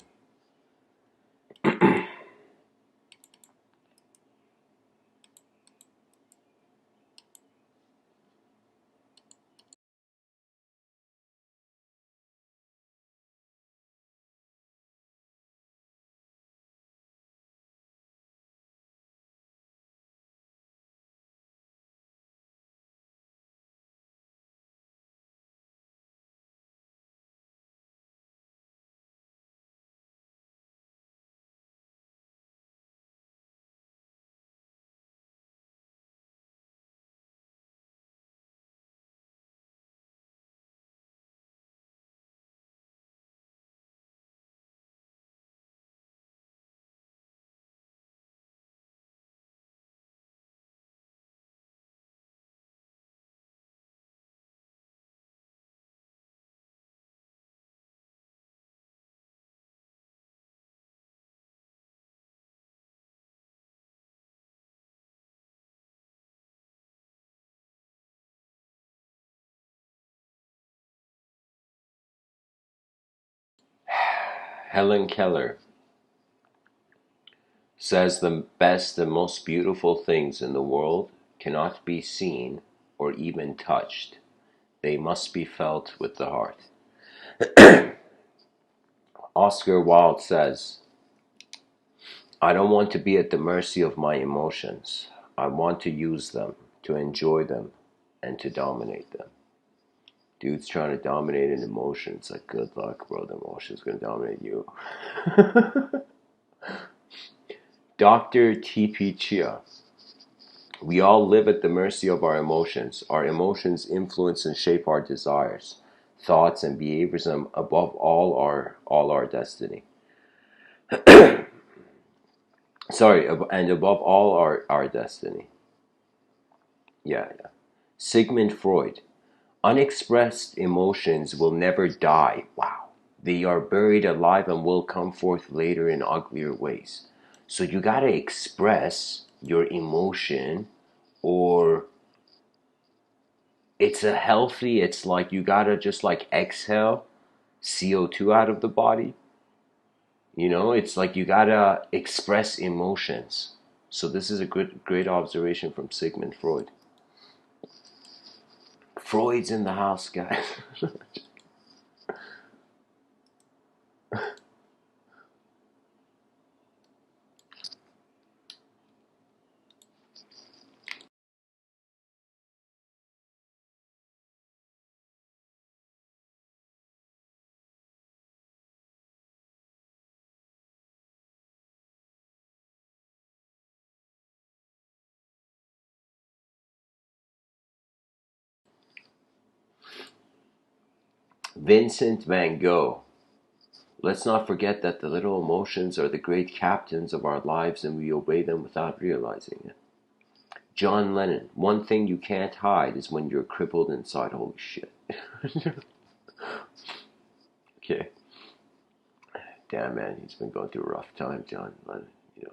Speaker 1: Helen Keller says the best and most beautiful things in the world cannot be seen or even touched. They must be felt with the heart. Oscar Wilde says, I don't want to be at the mercy of my emotions. I want to use them, to enjoy them, and to dominate them. Dude's trying to dominate an emotion. It's like, good luck, bro. The emotion's going to dominate you. Dr. T.P. Chia. We all live at the mercy of our emotions. Our emotions influence and shape our desires, thoughts, and behaviors, and above all our destiny. And above all our destiny. Yeah. Sigmund Freud. Unexpressed emotions will never die. Wow. They are buried alive and will come forth later in uglier ways. So you gotta express your emotion, or it's like you gotta just like exhale CO2 out of the body. It's like you gotta express emotions. So this is a great observation from Sigmund Freud. Freud's in the house, guys. Vincent van Gogh. Let's not forget that the little emotions are the great captains of our lives and we obey them without realizing it. John Lennon. One thing you can't hide is when you're crippled inside. Holy shit. Okay. Damn, man, he's been going through a rough time, John Lennon. He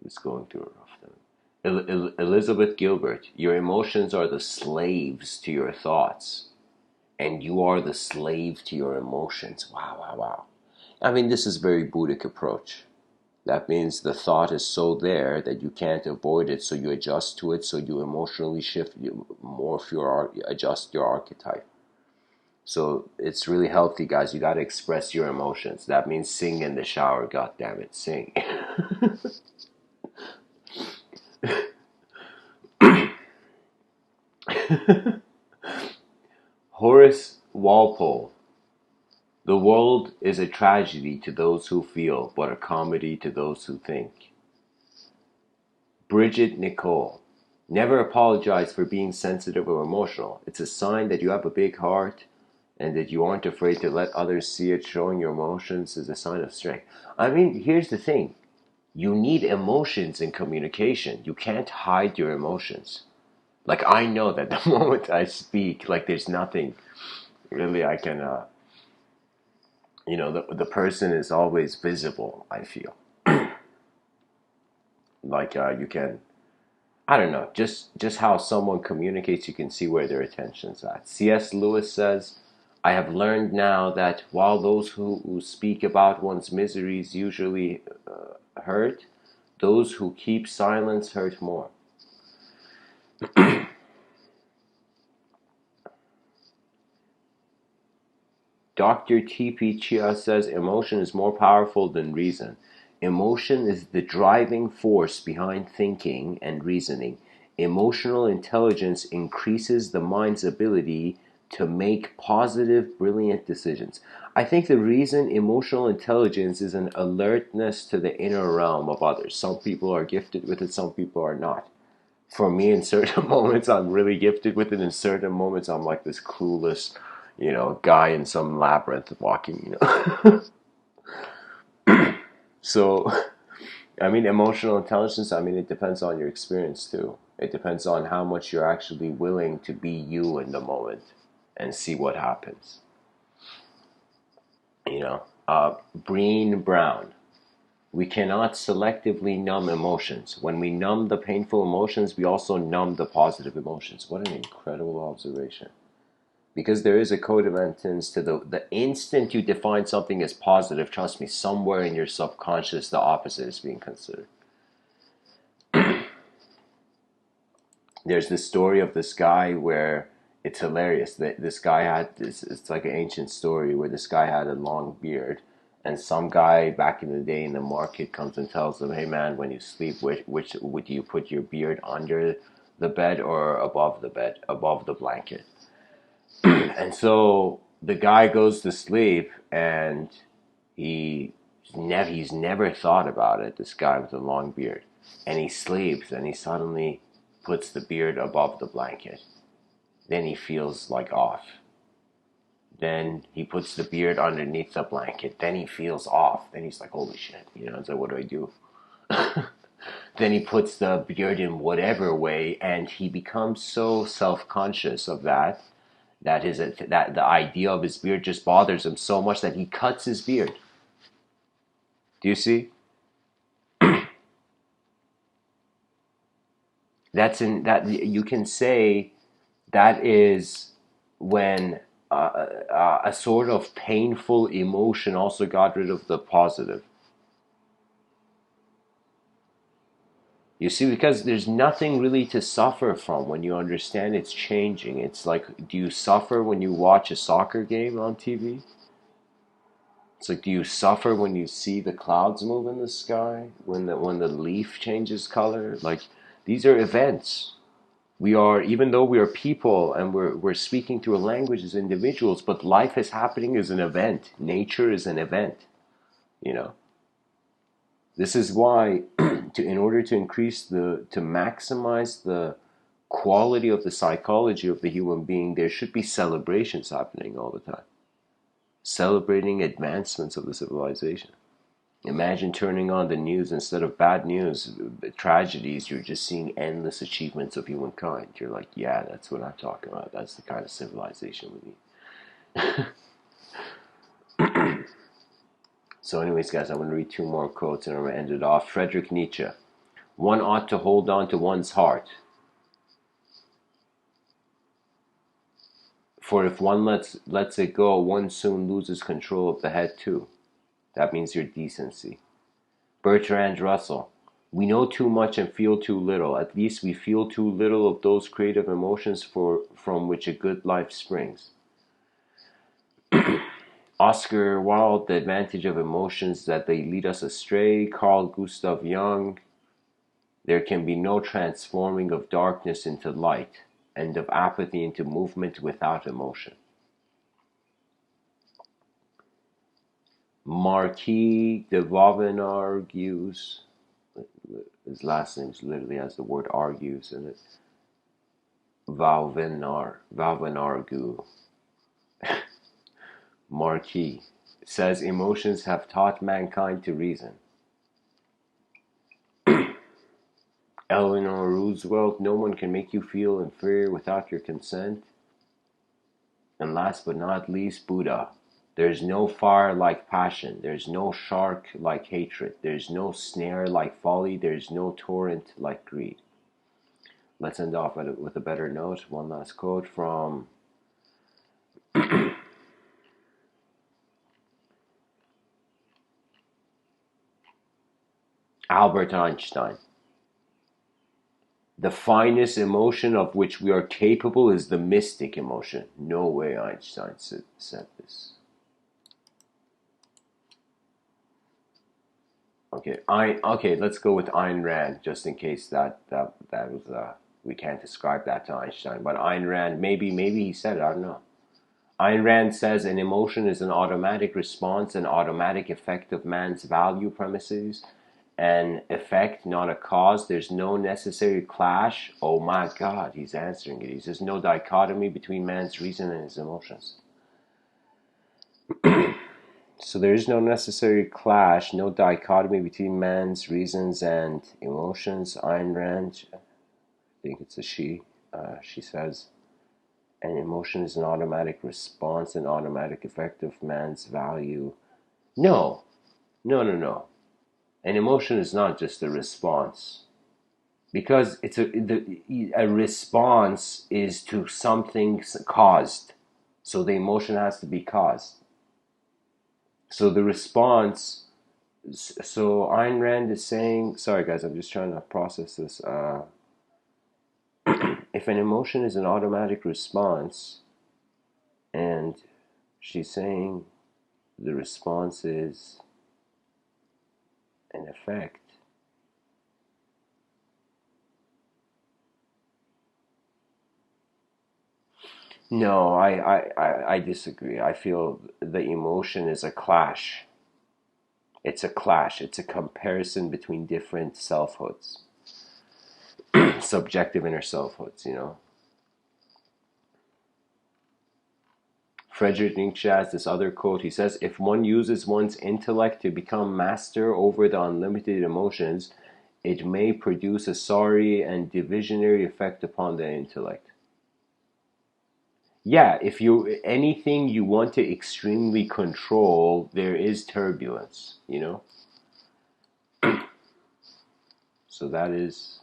Speaker 1: was going through a rough time. Elizabeth Gilbert. Your emotions are the slaves to your thoughts, and you are the slave to your emotions. Wow. I mean, this is a very Buddhic approach. That means the thought is so there that you can't avoid it, so you adjust to it, so you emotionally shift, adjust your archetype. So it's really healthy, guys. You got to express your emotions. That means sing in the shower. God damn it, sing. Horace Walpole. The world is a tragedy to those who feel, but a comedy to those who think. Bridget Nicole. Never apologize for being sensitive or emotional. It's a sign that you have a big heart and that you aren't afraid to let others see it. Showing your emotions is a sign of strength. I mean, here's the thing. You need emotions in communication. You can't hide your emotions. Like, I know that the moment I speak, like, there's nothing really I can, the person is always visible, I feel. Like, you can, I don't know, just how someone communicates, you can see where their attention's at. C.S. Lewis says, I have learned now that while those who speak about one's miseries usually hurt, those who keep silence hurt more. Dr. T.P. Chia says emotion is more powerful than reason. Emotion is the driving force behind thinking and reasoning. Emotional intelligence increases the mind's ability to make positive, brilliant decisions. I think the reason emotional intelligence is an alertness to the inner realm of others. Some people are gifted with it, some people are not. For me, in certain moments, I'm really gifted with it. In certain moments, I'm like this clueless, guy in some labyrinth walking. So, I mean, emotional intelligence, I mean, it depends on your experience too. It depends on how much you're actually willing to be you in the moment and see what happens. Breen Brown. We cannot selectively numb emotions. When we numb the painful emotions, we also numb the positive emotions. What an incredible observation. Because there is a codependence to the instant you define something as positive, trust me, somewhere in your subconscious, the opposite is being considered. There's this story of this guy where it's hilarious. This guy had this, it's like an ancient story where this guy had a long beard, and some guy back in the day in the market comes and tells him, hey man, when you sleep, which would you put your beard under the bed or above the bed, above the blanket? And so the guy goes to sleep, and he's never thought about it, this guy with the long beard. And he sleeps, and he suddenly puts the beard above the blanket. Then he feels like off. Then he puts the beard underneath the blanket. Then he feels off. Then he's like, holy shit, so what do I do? Then he puts the beard in whatever way, and he becomes so self-conscious of that that the idea of his beard just bothers him so much that he cuts his beard. Do you see? That you can say that is when a sort of painful emotion also got rid of the positive. You see, because there's nothing really to suffer from when you understand it's changing. It's like, do you suffer when you watch a soccer game on TV? It's like, do you suffer when you see the clouds move in the sky? When the leaf changes color? Like, these are events. We are, even though we are people and we're speaking through a language as individuals, but life is happening as an event. Nature is an event, you know. This is why, in order to maximize the quality of the psychology of the human being, there should be celebrations happening all the time. Celebrating advancements of the civilization. Imagine turning on the news, instead of bad news, tragedies, you're just seeing endless achievements of humankind. You're like, yeah, that's what I'm talking about. That's the kind of civilization we need. So anyways, guys, I'm going to read two more quotes and I'm going to end it off. Friedrich Nietzsche. One ought to hold on to one's heart. For if one lets it go, one soon loses control of the head too. That means your decency. Bertrand Russell. We know too much and feel too little. At least we feel too little of those creative emotions from which a good life springs. Oscar Wilde, The Advantage of Emotions, that they lead us astray. Carl Gustav Jung, there can be no transforming of darkness into light and of apathy into movement without emotion. Marquis de Vauban argues. His last name literally has the word argues in it. Vauvenargue. Marquis says emotions have taught mankind to reason. Eleanor Roosevelt, no one can make you feel inferior without your consent. And last but not least, Buddha. There's no fire like passion. There's no shark like hatred. There's no snare like folly. There's no torrent like greed. Let's end off with a better note. One last quote from Albert Einstein. The finest emotion of which we are capable is the mystic emotion. No way Einstein said this. Okay, let's go with Ayn Rand, just in case that was we can't describe that to Einstein. But Ayn Rand, maybe he said it, I don't know. Ayn Rand says an emotion is an automatic response, an automatic effect of man's value premises, an effect, not a cause. There's no necessary clash. Oh my God, he's answering it. He says no dichotomy between man's reason and his emotions. So there is no necessary clash, no dichotomy between man's reasons and emotions. Ayn Rand, I think it's a she, she says, an emotion is an automatic response, an automatic effect of man's value. No. An emotion is not just a response. Because a response is to something caused. So the emotion has to be caused. So the response, so Ayn Rand is saying, sorry guys, I'm just trying to process this. If an emotion is an automatic response, and she's saying the response is an effect, no, I disagree. I feel the emotion is a clash. It's a clash. It's a comparison between different selfhoods. Subjective inner selfhoods, you know. Friedrich Nietzsche has this other quote. He says, if one uses one's intellect to become master over the unlimited emotions, it may produce a sorry and divisionary effect upon the intellect. Yeah, if anything you want to extremely control, there is turbulence, you know? So that is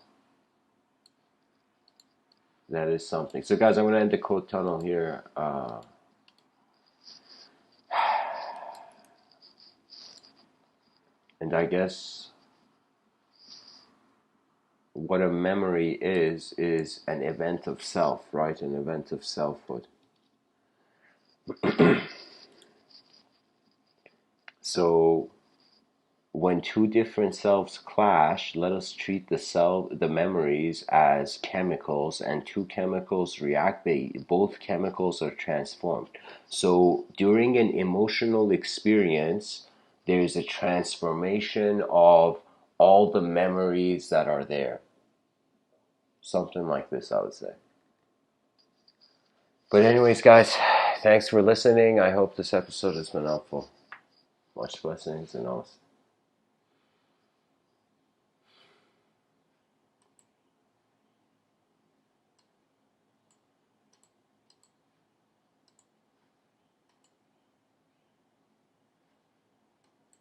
Speaker 1: something. So guys, I'm going to end the quote tunnel here. And I guess what a memory is an event of self, right? An event of selfhood. So when two different selves clash, let us treat the memories as chemicals, and two chemicals react. Both chemicals are transformed. So during an emotional experience, there's a transformation of all the memories that are there. Something like this, I would say. But anyways, guys, thanks for listening. I hope this episode has been helpful. Much blessings and all.